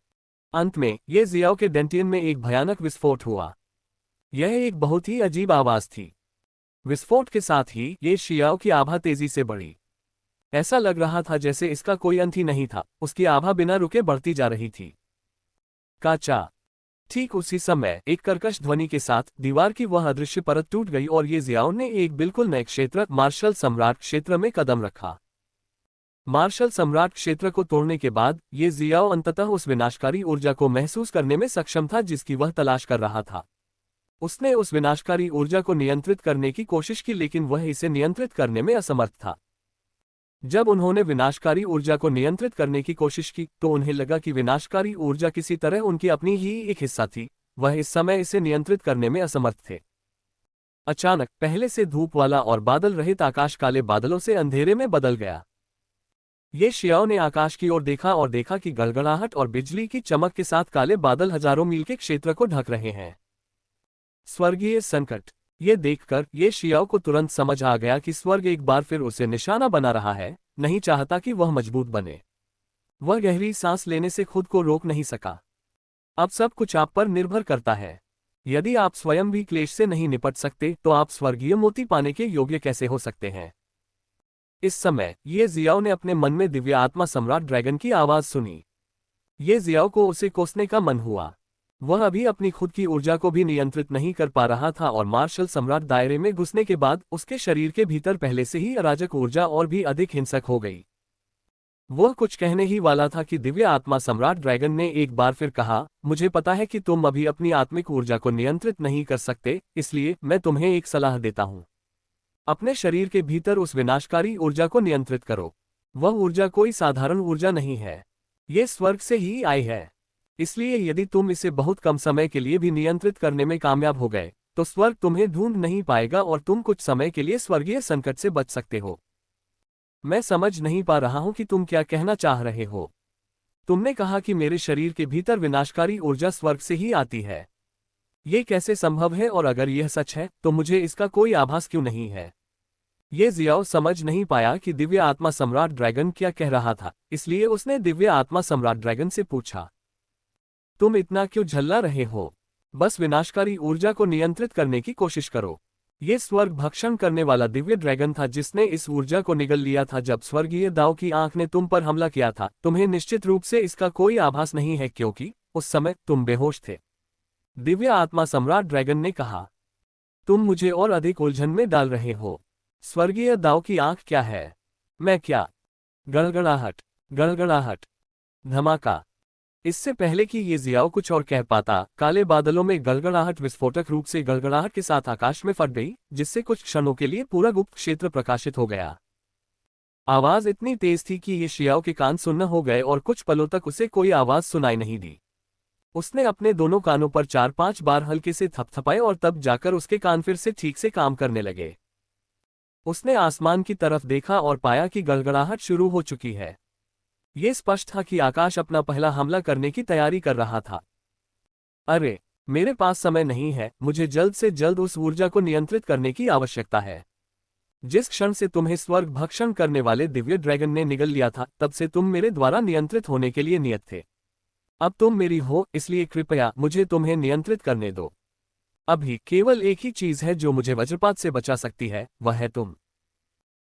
अंत में ये जियाओ के डेंटियन में एक भयानक विस्फोट हुआ। यह एक बहुत ही अजीब आवाज थी। विस्फोट के साथ ही ये शियाओ की आभा तेजी से बढ़ी। ऐसा लग रहा था जैसे इसका कोई अंत ही नहीं था, उसकी आभा बिना रुके बढ़ती जा रही थी। काचा! ठीक उसी समय एक कर्कश ध्वनि के साथ दीवार की वह अदृश्य परत टूट गई और ये जियाओ ने एक बिल्कुल नए क्षेत्र मार्शल सम्राट क्षेत्र में कदम रखा। मार्शल सम्राट क्षेत्र को तोड़ने के बाद ये जियाओ अंततः उस विनाशकारी ऊर्जा को महसूस करने में सक्षम था जिसकी वह तलाश कर रहा था। उसने उस विनाशकारी ऊर्जा को नियंत्रित करने की कोशिश की, लेकिन वह इसे नियंत्रित करने में असमर्थ था। जब उन्होंने विनाशकारी ऊर्जा को नियंत्रित करने की कोशिश की तो उन्हें लगा कि विनाशकारी ऊर्जा किसी तरह उनकी अपनी ही एक हिस्सा थी, वह इस समय इसे नियंत्रित करने में असमर्थ थे। अचानक पहले से धूप वाला और बादल रहित आकाश काले बादलों से अंधेरे में बदल गया। ये शियाओ ने आकाश की ओर देखा और देखा कि गड़गड़ाहट और बिजली की चमक के साथ काले बादल हजारों मील के क्षेत्र को ढक रहे हैं। स्वर्गीय संकट! ये देखकर ये शियाओ को तुरंत समझ आ गया कि स्वर्ग एक बार फिर उसे निशाना बना रहा है, नहीं चाहता कि वह मजबूत बने। वह गहरी सांस लेने से खुद को रोक नहीं सका। अब सब कुछ आप पर निर्भर करता है। यदि आप स्वयं भी क्लेश से नहीं निपट सकते तो आप स्वर्गीय मोती पाने के योग्य कैसे हो सकते हैं? इस समय ये जियाओ ने अपने मन में दिव्य आत्मा सम्राट ड्रैगन की आवाज सुनी। ये जियाओ को उसे कोसने का मन हुआ। वह अभी अपनी खुद की ऊर्जा को भी नियंत्रित नहीं कर पा रहा था और मार्शल सम्राट दायरे में घुसने के बाद उसके शरीर के भीतर पहले से ही अराजक ऊर्जा और भी अधिक हिंसक हो गई। वह कुछ कहने ही वाला था कि दिव्य आत्मा सम्राट ड्रैगन ने एक बार फिर कहा, मुझे पता है कि तुम अभी अपनी आत्मिक ऊर्जा को नियंत्रित नहीं कर सकते, इसलिए मैं तुम्हें एक सलाह देता हूं। अपने शरीर के भीतर उस विनाशकारी ऊर्जा को नियंत्रित करो। वह ऊर्जा कोई साधारण ऊर्जा नहीं है, ये स्वर्ग से ही आई है। इसलिए यदि तुम इसे बहुत कम समय के लिए भी नियंत्रित करने में कामयाब हो गए, तो स्वर्ग तुम्हें ढूंढ नहीं पाएगा और तुम कुछ समय के लिए स्वर्गीय संकट से बच सकते हो। मैं समझ नहीं पा रहा हूं कि तुम क्या कहना चाह रहे हो। तुमने कहा कि मेरे शरीर के भीतर विनाशकारी ऊर्जा स्वर्ग से ही आती है। ये कैसे संभव है, और अगर यह सच है तो मुझे इसका कोई आभास क्यों नहीं है? ये जियाओ समझ नहीं पाया कि दिव्य आत्मा सम्राट ड्रैगन क्या कह रहा था, इसलिए उसने दिव्य आत्मा सम्राट ड्रैगन से पूछा, तुम इतना क्यों झल्ला रहे हो? बस विनाशकारी ऊर्जा को नियंत्रित करने की कोशिश करो। ये स्वर्ग भक्षण करने वाला दिव्य ड्रैगन था जिसने इस ऊर्जा को निगल लिया था जब स्वर्गीय दाव की आंख ने तुम पर हमला किया था। तुम्हें निश्चित रूप से इसका कोई आभास नहीं है क्योंकि उस समय तुम बेहोश थे। दिव्य आत्मा सम्राट ड्रैगन ने कहा, तुम मुझे और अधिक उलझन में डाल रहे हो। स्वर्गीय दाव की आंख क्या है? मैं क्या? गड़गड़ाहट, गड़गड़ाहट, धमाका। इससे पहले कि ये जियाओ कुछ और कह पाता, काले बादलों में गड़गड़ाहट विस्फोटक रूप से गड़गड़ाहट के साथ आकाश में फट गई, जिससे कुछ क्षणों के लिए पूरा गुप्त क्षेत्र प्रकाशित हो गया। आवाज इतनी तेज थी कि ये शियाओ के कान सुन्न हो गए और कुछ पलों तक उसे कोई आवाज सुनाई नहीं दी। उसने अपने दोनों कानों पर 4-5 बार हल्के से थपथपाए और तब जाकर उसके कान फिर से ठीक से काम करने लगे। उसने आसमान की तरफ देखा और पाया कि गड़गड़ाहट शुरू हो चुकी है। ये स्पष्ट था कि आकाश अपना पहला हमला करने की तैयारी कर रहा था। अरे, मेरे पास समय नहीं है, मुझे जल्द से जल्द उस ऊर्जा को नियंत्रित करने की आवश्यकता है। जिस क्षण से तुम्हें स्वर्ग भक्षण करने वाले दिव्य ड्रैगन ने निगल लिया था, तब से तुम मेरे द्वारा नियंत्रित होने के लिए नियत थे। अब तुम मेरी हो, इसलिए कृपया मुझे तुम्हें नियंत्रित करने दो। अभी केवल एक ही चीज है जो मुझे वज्रपात से बचा सकती है, वह है तुम।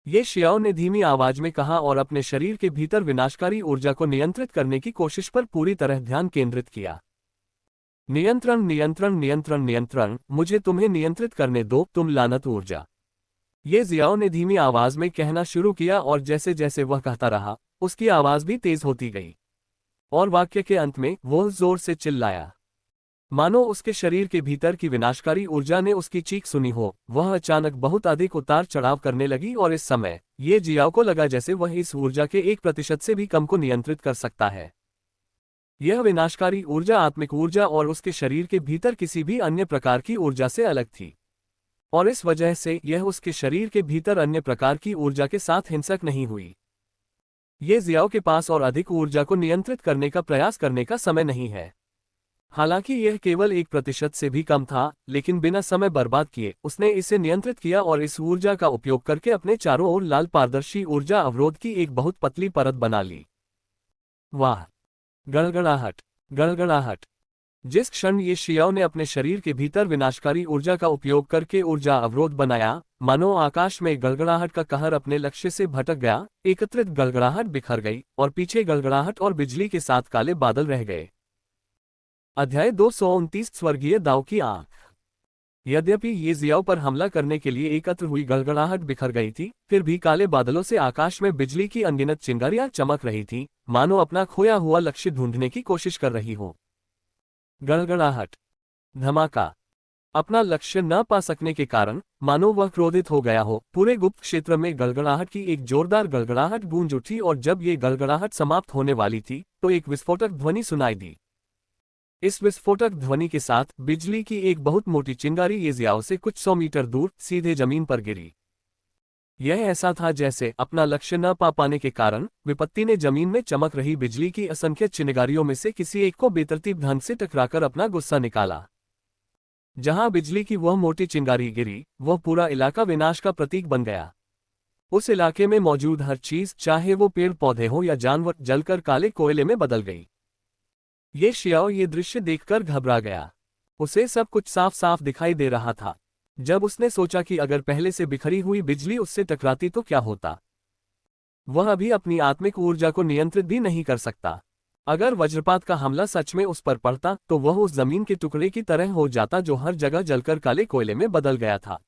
ये शियाओ ने धीमी आवाज में कहा और अपने शरीर के भीतर विनाशकारी ऊर्जा को नियंत्रित करने की कोशिश पर पूरी तरह ध्यान केंद्रित किया। नियंत्रण, नियंत्रण, नियंत्रण, नियंत्रण, मुझे तुम्हें नियंत्रित करने दो, तुम लानत ऊर्जा। ये जियाओ ने धीमी आवाज में कहना शुरू किया और जैसे जैसे वह कहता रहा, उसकी आवाज भी तेज होती गई। और वाक्य के अंत में वह जोर से चिल्लाया, मानो उसके शरीर के भीतर की विनाशकारी ऊर्जा ने उसकी चीख सुनी हो। वह अचानक बहुत अधिक उतार चढ़ाव करने लगी और इस समय ये जियाओ को लगा जैसे वह इस ऊर्जा के 1% से भी कम को नियंत्रित कर सकता है। यह विनाशकारी ऊर्जा आत्मिक ऊर्जा और उसके शरीर के भीतर किसी भी अन्य प्रकार की ऊर्जा से अलग थी, और इस वजह से यह उसके शरीर के भीतर अन्य प्रकार की ऊर्जा के साथ हिंसक नहीं हुई। ये जियाओ के पास और अधिक ऊर्जा को नियंत्रित करने का प्रयास करने का समय नहीं है। हालांकि यह केवल 1% से भी कम था, लेकिन बिना समय बर्बाद किए उसने इसे नियंत्रित किया और इस ऊर्जा का उपयोग करके अपने चारों ओर लाल पारदर्शी ऊर्जा अवरोध की एक बहुत पतली परत बना ली। वाह! गड़गड़ाहट, गड़गड़ाहट। जिस क्षण ये शियाओ ने अपने शरीर के भीतर विनाशकारी ऊर्जा का उपयोग करके ऊर्जा अवरोध बनाया, मानो आकाश में गड़गड़ाहट का कहर अपने लक्ष्य से भटक गया। एकत्रित गड़गड़ाहट बिखर गई और पीछे गड़गड़ाहट और बिजली के साथ काले बादल रह गए। अध्याय 229 स्वर्गीय दाव की आंख। यद्यपि ये जियाओ पर हमला करने के लिए एकत्र हुई गड़गड़ाहट बिखर गई थी, फिर भी काले बादलों से आकाश में बिजली की अनगिनत चिंगारियां चमक रही थीं, मानो अपना खोया हुआ लक्ष्य ढूंढने की कोशिश कर रही हो। गड़गड़ाहट, धमाका। अपना लक्ष्य न पा सकने के कारण मानो वह क्रोधित हो गया हो। पूरे गुप्त क्षेत्र में गड़गड़ाहट की एक जोरदार गड़गड़ाहट गूंज उठी और जब ये गड़गड़ाहट समाप्त होने वाली थी तो एक विस्फोटक ध्वनि सुनाई दी। इस विस्फोटक ध्वनि के साथ बिजली की एक बहुत मोटी चिंगारी ये जियाओ से कुछ 100 मीटर दूर सीधे जमीन पर गिरी। यह ऐसा था जैसे अपना लक्ष्य न पा पाने के कारण विपत्ति ने जमीन में चमक रही बिजली की असंख्य चिंगारियों में से किसी एक को बेतरतीब ढंग से टकराकर अपना गुस्सा निकाला। जहां बिजली की वह मोटी चिंगारी गिरी, वह पूरा इलाका विनाश का प्रतीक बन गया। उस इलाके में मौजूद हर चीज, चाहे वो पेड़ पौधे हो या जानवर, जलकर काले कोयले में बदल गई। ये शियाओ ये दृश्य देखकर घबरा गया। उसे सब कुछ साफ साफ दिखाई दे रहा था। जब उसने सोचा कि अगर पहले से बिखरी हुई बिजली उससे टकराती तो क्या होता। वह अभी अपनी आत्मिक ऊर्जा को नियंत्रित भी नहीं कर सकता। अगर वज्रपात का हमला सच में उस पर पड़ता तो वह उस जमीन के टुकड़े की तरह हो जाता जो हर जगह जलकर काले कोयले में बदल गया था।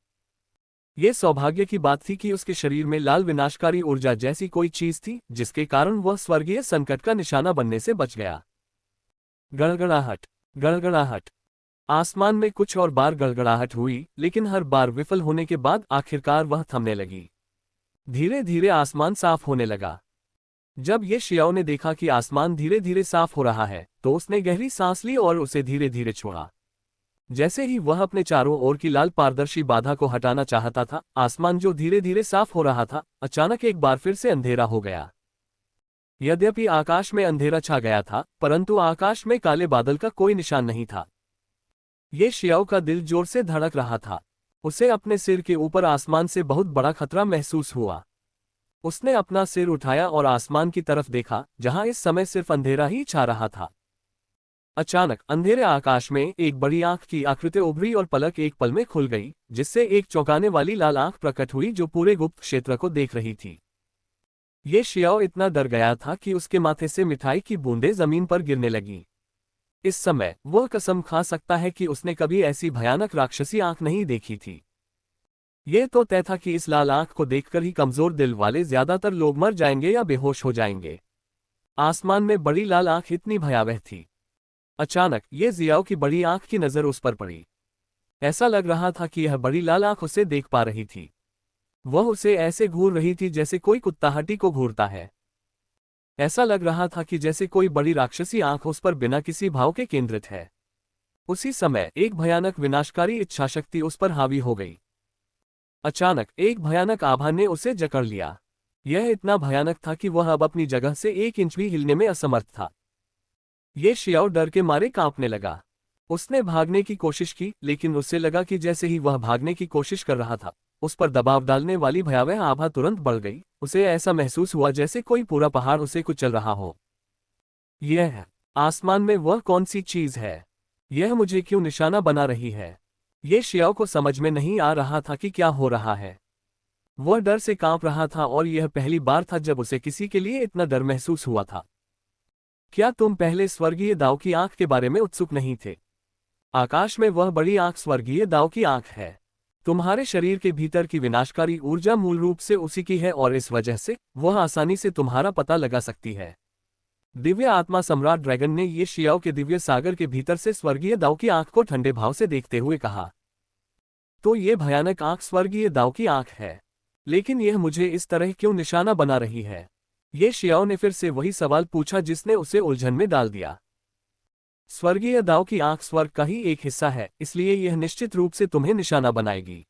यह सौभाग्य की बात थी कि उसके शरीर में लाल विनाशकारी ऊर्जा जैसी कोई चीज थी जिसके कारण वह स्वर्गीय संकट का निशाना बनने से बच गया। गड़गड़ाहट, गड़गड़ाहट। आसमान में कुछ और बार गड़गड़ाहट हुई, लेकिन हर बार विफल होने के बाद आखिरकार वह थमने लगी। धीरे धीरे आसमान साफ होने लगा। जब ये शियाओ ने देखा कि आसमान धीरे धीरे साफ हो रहा है, तो उसने गहरी सांस ली और उसे धीरे धीरे छोड़ा। जैसे ही वह अपने चारों ओर की लाल पारदर्शी बाधा को हटाना चाहता था, आसमान जो धीरे धीरे साफ हो रहा था, अचानक एक बार फिर से अंधेरा हो गया। यद्यपि आकाश में अंधेरा छा गया था, परंतु आकाश में काले बादल का कोई निशान नहीं था। ये शियाओ का दिल जोर से धड़क रहा था। उसे अपने सिर के ऊपर आसमान से बहुत बड़ा खतरा महसूस हुआ। उसने अपना सिर उठाया और आसमान की तरफ देखा, जहां इस समय सिर्फ अंधेरा ही छा रहा था। अचानक अंधेरे आकाश में एक बड़ी आंख की आकृति उभरी और पलक एक पल में खुल गई, जिससे एक चौंकाने वाली लाल आंख प्रकट हुई जो पूरे गुप्त क्षेत्र को देख रही थी। ये शियाओ इतना डर गया था कि उसके माथे से मिठाई की बूंदें जमीन पर गिरने लगीं। इस समय वह कसम खा सकता है कि उसने कभी ऐसी भयानक राक्षसी आंख नहीं देखी थी। यह तो तय था कि इस लाल आंख को देखकर ही कमजोर दिल वाले ज्यादातर लोग मर जाएंगे या बेहोश हो जाएंगे। आसमान में बड़ी लाल आंख इतनी भयावह थी। अचानक ये जियाओ की बड़ी आंख की नजर उस पर पड़ी। ऐसा लग रहा था कि यह बड़ी लाल आंख उसे देख पा रही थी। वह उसे ऐसे घूर रही थी जैसे कोई कुत्ता हड्डी को घूरता है। ऐसा लग रहा था कि जैसे कोई बड़ी राक्षसी आंख उस पर बिना किसी भाव के केंद्रित है। उसी समय एक भयानक विनाशकारी इच्छाशक्ति उस पर हावी हो गई। अचानक एक भयानक आभा ने उसे जकड़ लिया। यह इतना भयानक था कि वह अब अपनी जगह से 1 इंच भी हिलने में असमर्थ था। ये शियाओ डर के मारे कांपने लगा। उसने भागने की कोशिश की, लेकिन उसे लगा कि जैसे ही वह भागने की कोशिश कर रहा था, उस पर दबाव डालने वाली भयावह आभा तुरंत बढ़ गई। उसे ऐसा महसूस हुआ जैसे कोई पूरा पहाड़ उसे कुचल रहा हो। यह है आसमान में वह कौन सी चीज है? यह मुझे क्यों निशाना बना रही है? ये शियाओ को समझ में नहीं आ रहा था कि क्या हो रहा है। वह डर से कांप रहा था और यह पहली बार था जब उसे किसी के लिए इतना डर महसूस हुआ था। क्या तुम पहले स्वर्गीय दाव की आंख के बारे में उत्सुक नहीं थे? आकाश में वह बड़ी आंख स्वर्गीय दाव की आंख है। तुम्हारे शरीर के भीतर की विनाशकारी ऊर्जा मूल रूप से उसी की है और इस वजह से वह आसानी से तुम्हारा पता लगा सकती है। दिव्य आत्मा सम्राट ड्रैगन ने ये शियाओ के दिव्य सागर के भीतर से स्वर्गीय दाव की आंख को ठंडे भाव से देखते हुए कहा। तो ये भयानक आंख स्वर्गीय दाव की आंख है, लेकिन यह मुझे इस तरह क्यों निशाना बना रही है? ये शियाओ ने फिर से वही सवाल पूछा जिसने उसे उलझन में डाल दिया। स्वर्गीय दाव की आंख स्वर्ग का ही एक हिस्सा है, इसलिए यह निश्चित रूप से तुम्हें निशाना बनाएगी।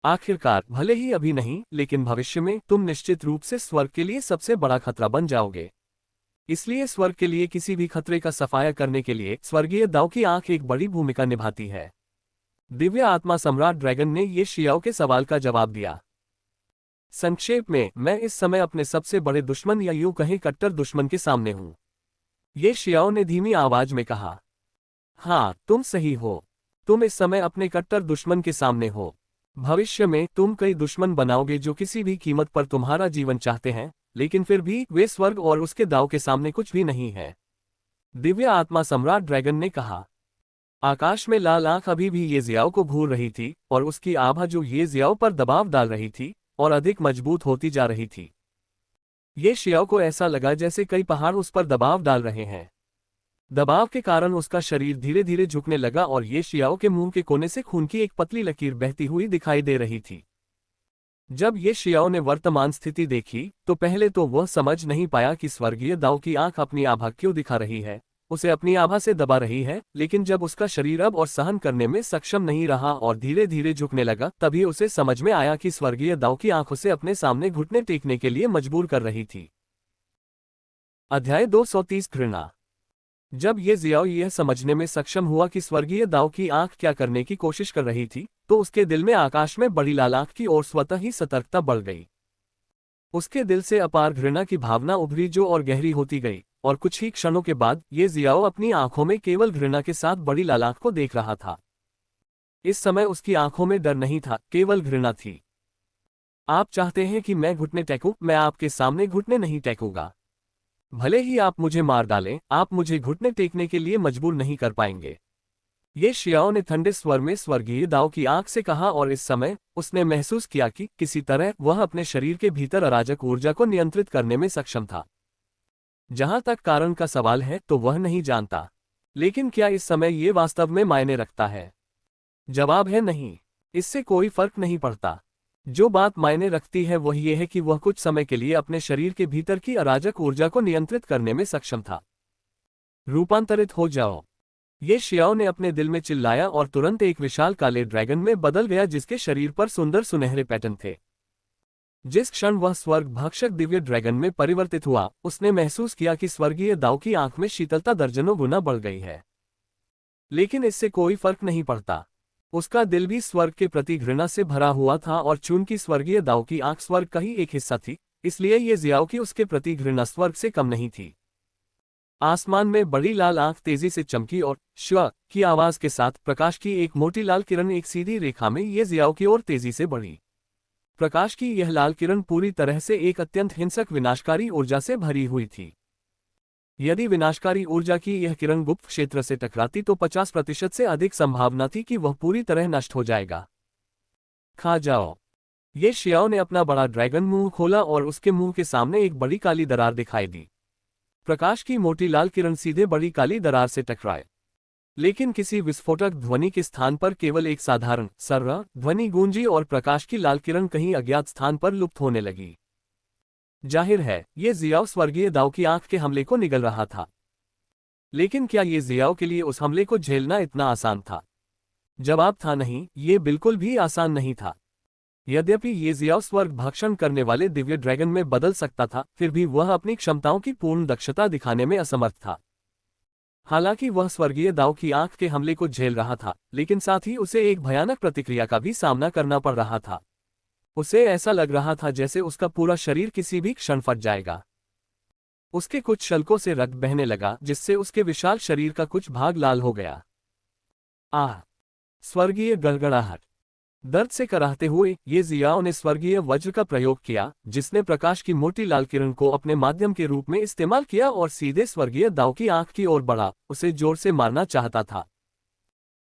आखिरकार भले ही अभी नहीं, लेकिन भविष्य में तुम निश्चित रूप से स्वर्ग के लिए सबसे बड़ा खतरा बन जाओगे। इसलिए स्वर्ग के लिए किसी भी खतरे का सफाया करने के लिए स्वर्गीय दाव की आंख एक बड़ी भूमिका निभाती है। दिव्य आत्मा सम्राट ड्रैगन ने ये शियाओ के सवाल का जवाब दिया। संक्षेप में, मैं इस समय अपने सबसे बड़े दुश्मन या यूं कहें कट्टर दुश्मन के सामने हूं। ये शियाओ ने धीमी आवाज में कहा। हाँ, तुम सही हो। तुम इस समय अपने कट्टर दुश्मन के सामने हो। भविष्य में तुम कई दुश्मन बनाओगे जो किसी भी कीमत पर तुम्हारा जीवन चाहते हैं, लेकिन फिर भी वे स्वर्ग और उसके दाव के सामने कुछ भी नहीं है। दिव्य आत्मा सम्राट ड्रैगन ने कहा। आकाश में लाल आंख अभी भी ये जियाओ को घूर रही थी और उसकी आभा जो ये जियाओ पर दबाव डाल रही थी और अधिक मजबूत होती जा रही थी। ये शियाओ को ऐसा लगा जैसे कई पहाड़ उस पर दबाव डाल रहे हैं। दबाव के कारण उसका शरीर धीरे धीरे झुकने लगा और ये शियाओ के मुंह के कोने से खून की एक पतली लकीर बहती हुई दिखाई दे रही थी। जब ये शियाओ ने वर्तमान स्थिति देखी, तो पहले तो वह समझ नहीं पाया कि स्वर्गीय दाव की आंख अपनी आभा क्यों दिखा रही है, उसे अपनी आभा से दबा रही है। लेकिन जब उसका शरीर अब और सहन करने में सक्षम नहीं रहा और धीरे धीरे झुकने लगा, तभी उसे समझ में आया कि स्वर्गीय दाव की आंख उसे अपने सामने घुटने टेकने के लिए मजबूर कर रही थी। अध्याय 230 घृणा। जब ये जियाओ यह समझने में सक्षम हुआ कि स्वर्गीय दाव की आंख क्या करने की कोशिश कर रही थी, तो उसके दिल में आकाश में बड़ी लाल आंख की ओर स्वतः ही सतर्कता बढ़ गई। उसके दिल से अपार घृणा की भावना उभरी जो और गहरी होती गई, और कुछ ही क्षणों के बाद ये जियाओ अपनी आंखों में केवल घृणा के साथ बड़ी लाल आंख को देख रहा था। इस समय उसकी आंखों में डर नहीं था, केवल घृणा थी। आप चाहते हैं कि मैं घुटने टेकूं? मैं आपके सामने घुटने नहीं टेकूंगा। भले ही आप मुझे मार डालें, आप मुझे घुटने टेकने के लिए मजबूर नहीं कर पाएंगे। ये शियाओ ने ठंडे स्वर में स्वर्गीय दाव की आंख से कहा और इस समय उसने महसूस किया कि किसी तरह वह अपने शरीर के भीतर अराजक ऊर्जा को नियंत्रित करने में सक्षम था। जहां तक कारण का सवाल है तो वह नहीं जानता, लेकिन क्या इस समय ये वास्तव में मायने रखता है? जवाब है नहीं। इससे कोई फर्क नहीं पड़ता। जो बात मायने रखती है वह यह है कि वह कुछ समय के लिए अपने शरीर के भीतर की अराजक ऊर्जा को नियंत्रित करने में सक्षम था। रूपांतरित हो जाओ, ये शियाओ ने अपने दिल में चिल्लाया और तुरंत एक विशाल काले ड्रैगन में बदल गया जिसके शरीर पर सुंदर सुनहरे पैटर्न थे। जिस क्षण वह स्वर्ग भक्षक दिव्य ड्रैगन में परिवर्तित हुआ, उसने महसूस किया कि स्वर्गीय दाऊ की आंख में शीतलता दर्जनों गुना बढ़ गई है। लेकिन इससे कोई फर्क नहीं पड़ता। उसका दिल भी स्वर्ग के प्रति घृणा से भरा हुआ था और चूंकि स्वर्गीय दाऊ की आंख स्वर्ग का ही एक हिस्सा थी, इसलिए ये जियाओ की उसके प्रति घृणा स्वर्ग से कम नहीं थी। आसमान में बड़ी लाल आंख तेजी से चमकी और श्व की आवाज के साथ प्रकाश की एक मोटी लाल किरण एक सीधी रेखा में ये जियाओ की ओर तेजी से बढ़ी। प्रकाश की यह लाल किरण पूरी तरह से एक अत्यंत हिंसक विनाशकारी ऊर्जा से भरी हुई थी। यदि विनाशकारी ऊर्जा की यह किरण गुप्त क्षेत्र से टकराती तो 50% से अधिक संभावना थी कि वह पूरी तरह नष्ट हो जाएगा। खा जाओ। ये शियाओ ने अपना बड़ा ड्रैगन मुंह खोला और उसके मुंह के सामने एक बड़ी काली दरार दिखाई दी। प्रकाश की मोटी लाल किरण सीधे बड़ी काली दरार से टकराए, लेकिन किसी विस्फोटक ध्वनि के स्थान पर केवल एक साधारण सर्रा ध्वनि गूंजी और प्रकाश की लाल किरण कहीं अज्ञात स्थान पर लुप्त होने लगी। जाहिर है, ये जियाओ स्वर्गीय दाऊ की आंख के हमले को निगल रहा था। लेकिन क्या ये जियाओ के लिए उस हमले को झेलना इतना आसान था? जवाब था नहीं, ये बिल्कुल भी आसान नहीं था। यद्यपि ये जियाओ स्वर्ग भक्षण करने वाले दिव्य ड्रैगन में बदल सकता था, फिर भी वह अपनी क्षमताओं की पूर्ण दक्षता दिखाने में असमर्थ था। हालांकि वह स्वर्गीय दाऊ की आंख के हमले को झेल रहा था, लेकिन साथ ही उसे एक भयानक प्रतिक्रिया का भी सामना करना पड़ रहा था। उसे ऐसा लग रहा था जैसे उसका पूरा शरीर किसी भी क्षण फट जाएगा। उसके कुछ शल्कों से रक्त बहने लगा, जिससे उसके विशाल शरीर का कुछ भाग लाल हो गया। आह! स्वर्गीय गड़गड़ाहट। दर्द से कराहते हुए ये जियाओ ने स्वर्गीय वज्र का प्रयोग किया, जिसने प्रकाश की मोटी लाल किरण को अपने माध्यम के रूप में इस्तेमाल किया और सीधे स्वर्गीय दाऊ की आंख की ओर बढ़ा, उसे जोर से मारना चाहता था।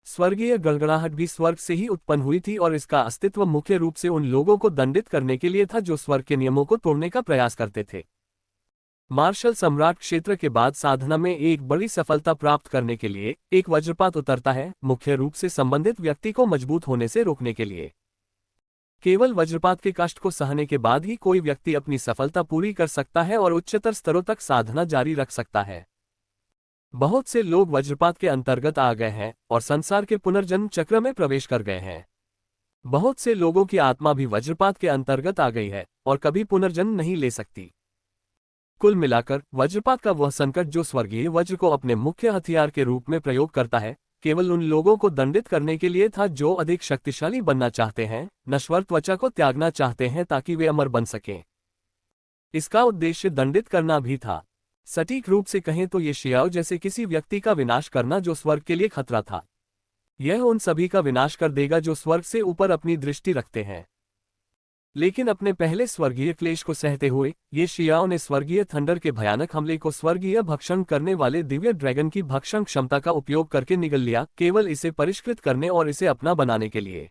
स्वर्गीय गड़गड़ाहट भी स्वर्ग से ही उत्पन्न हुई थी और इसका अस्तित्व मुख्य रूप से उन लोगों को दंडित करने के लिए था जो स्वर्ग के नियमों को तोड़ने का प्रयास करते थे। मार्शल सम्राट क्षेत्र के बाद साधना में एक बड़ी सफलता प्राप्त करने के लिए एक वज्रपात उतरता है, मुख्य रूप से संबंधित व्यक्ति को मजबूत होने से रोकने के लिए। केवल वज्रपात के कष्ट को सहने के बाद ही कोई व्यक्ति अपनी सफलता पूरी कर सकता है और उच्चतर स्तरों तक साधना जारी रख सकता है। बहुत से लोग वज्रपात के अंतर्गत आ गए हैं और संसार के पुनर्जन्म चक्र में प्रवेश कर गए हैं। बहुत से लोगों की आत्मा भी वज्रपात के अंतर्गत आ गई है और कभी पुनर्जन्म नहीं ले सकती। कुल मिलाकर वज्रपात का वह संकट जो स्वर्गीय वज्र को अपने मुख्य हथियार के रूप में प्रयोग करता है, केवल उन लोगों को दंडित करने के लिए था जो अधिक शक्तिशाली बनना चाहते हैं, नश्वर त्वचा को त्यागना चाहते हैं ताकि वे अमर बन सकें। इसका उद्देश्य दंडित करना भी था। सटीक रूप से कहें तो ये शियाओ जैसे किसी व्यक्ति का विनाश करना जो स्वर्ग के लिए खतरा था। यह उन सभी का विनाश कर देगा जो स्वर्ग से ऊपर अपनी दृष्टि रखते हैं। लेकिन अपने पहले स्वर्गीय क्लेश को सहते हुए ये शियाओं ने स्वर्गीय थंडर के भयानक हमले को स्वर्गीय भक्षण करने वाले दिव्य ड्रैगन की भक्षण क्षमता का उपयोग करके निगल लिया, केवल इसे परिष्कृत करने और इसे अपना बनाने के लिए।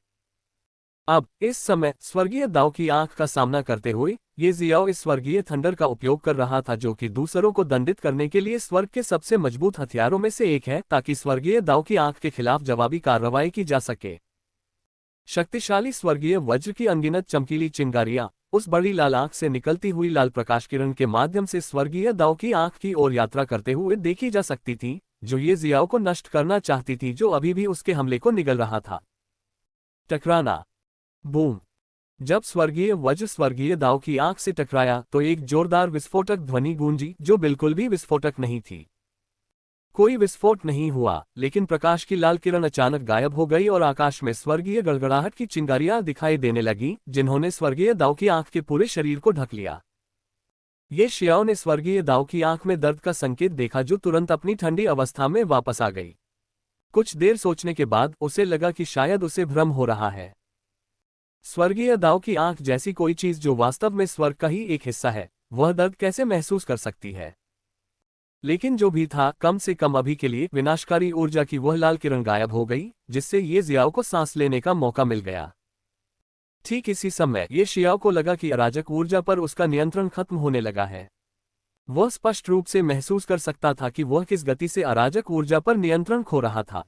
अब इस समय स्वर्गीय दाऊ की आंख का सामना करते हुए ये जियाओ इस स्वर्गीय थंडर का उपयोग कर रहा था, जो कि दूसरों को दंडित करने के लिए स्वर्ग के सबसे मजबूत हथियारों में से एक है, ताकि स्वर्गीय दाऊ की आंख के खिलाफ जवाबी कार्रवाई की जा सके। शक्तिशाली स्वर्गीय वज्र की अनगिनत चमकीली चिंगारियां उस बड़ी लाल आंख से निकलती हुई लाल प्रकाश किरण के माध्यम से स्वर्गीय दाऊ की आंख की ओर यात्रा करते हुए देखी जा सकती थी, जो ये जियाओ को नष्ट करना चाहती थी, जो अभी भी उसके हमले को निगल रहा था। टकराना। बूम! जब स्वर्गीय वज्र स्वर्गीय दाऊ की आंख से टकराया तो एक जोरदार विस्फोटक ध्वनि गूंजी, जो बिल्कुल भी विस्फोटक नहीं थी। कोई विस्फोट नहीं हुआ, लेकिन प्रकाश की लाल किरण अचानक गायब हो गई और आकाश में स्वर्गीय गड़गड़ाहट की चिंगारियां दिखाई देने लगी, जिन्होंने स्वर्गीय दाऊ की आंख के पूरे शरीर को ढक लिया। ये शियाओं ने स्वर्गीय दाऊ की आंख में दर्द का संकेत देखा, जो तुरंत अपनी ठंडी अवस्था में वापस आ गई। कुछ देर सोचने के बाद उसे लगा कि शायद उसे भ्रम हो रहा है। स्वर्गीय दाऊ की आंख जैसी कोई चीज जो वास्तव में स्वर्ग का ही एक हिस्सा है, वह दर्द कैसे महसूस कर सकती है? लेकिन जो भी था, कम से कम अभी के लिए विनाशकारी ऊर्जा की वह लाल किरण गायब हो गई, जिससे ये जियाओ को सांस लेने का मौका मिल गया। ठीक इसी समय ये शियाओ को लगा कि अराजक ऊर्जा पर उसका नियंत्रण खत्म होने लगा है। वह स्पष्ट रूप से महसूस कर सकता था कि वह किस गति से अराजक ऊर्जा पर नियंत्रण खो रहा था।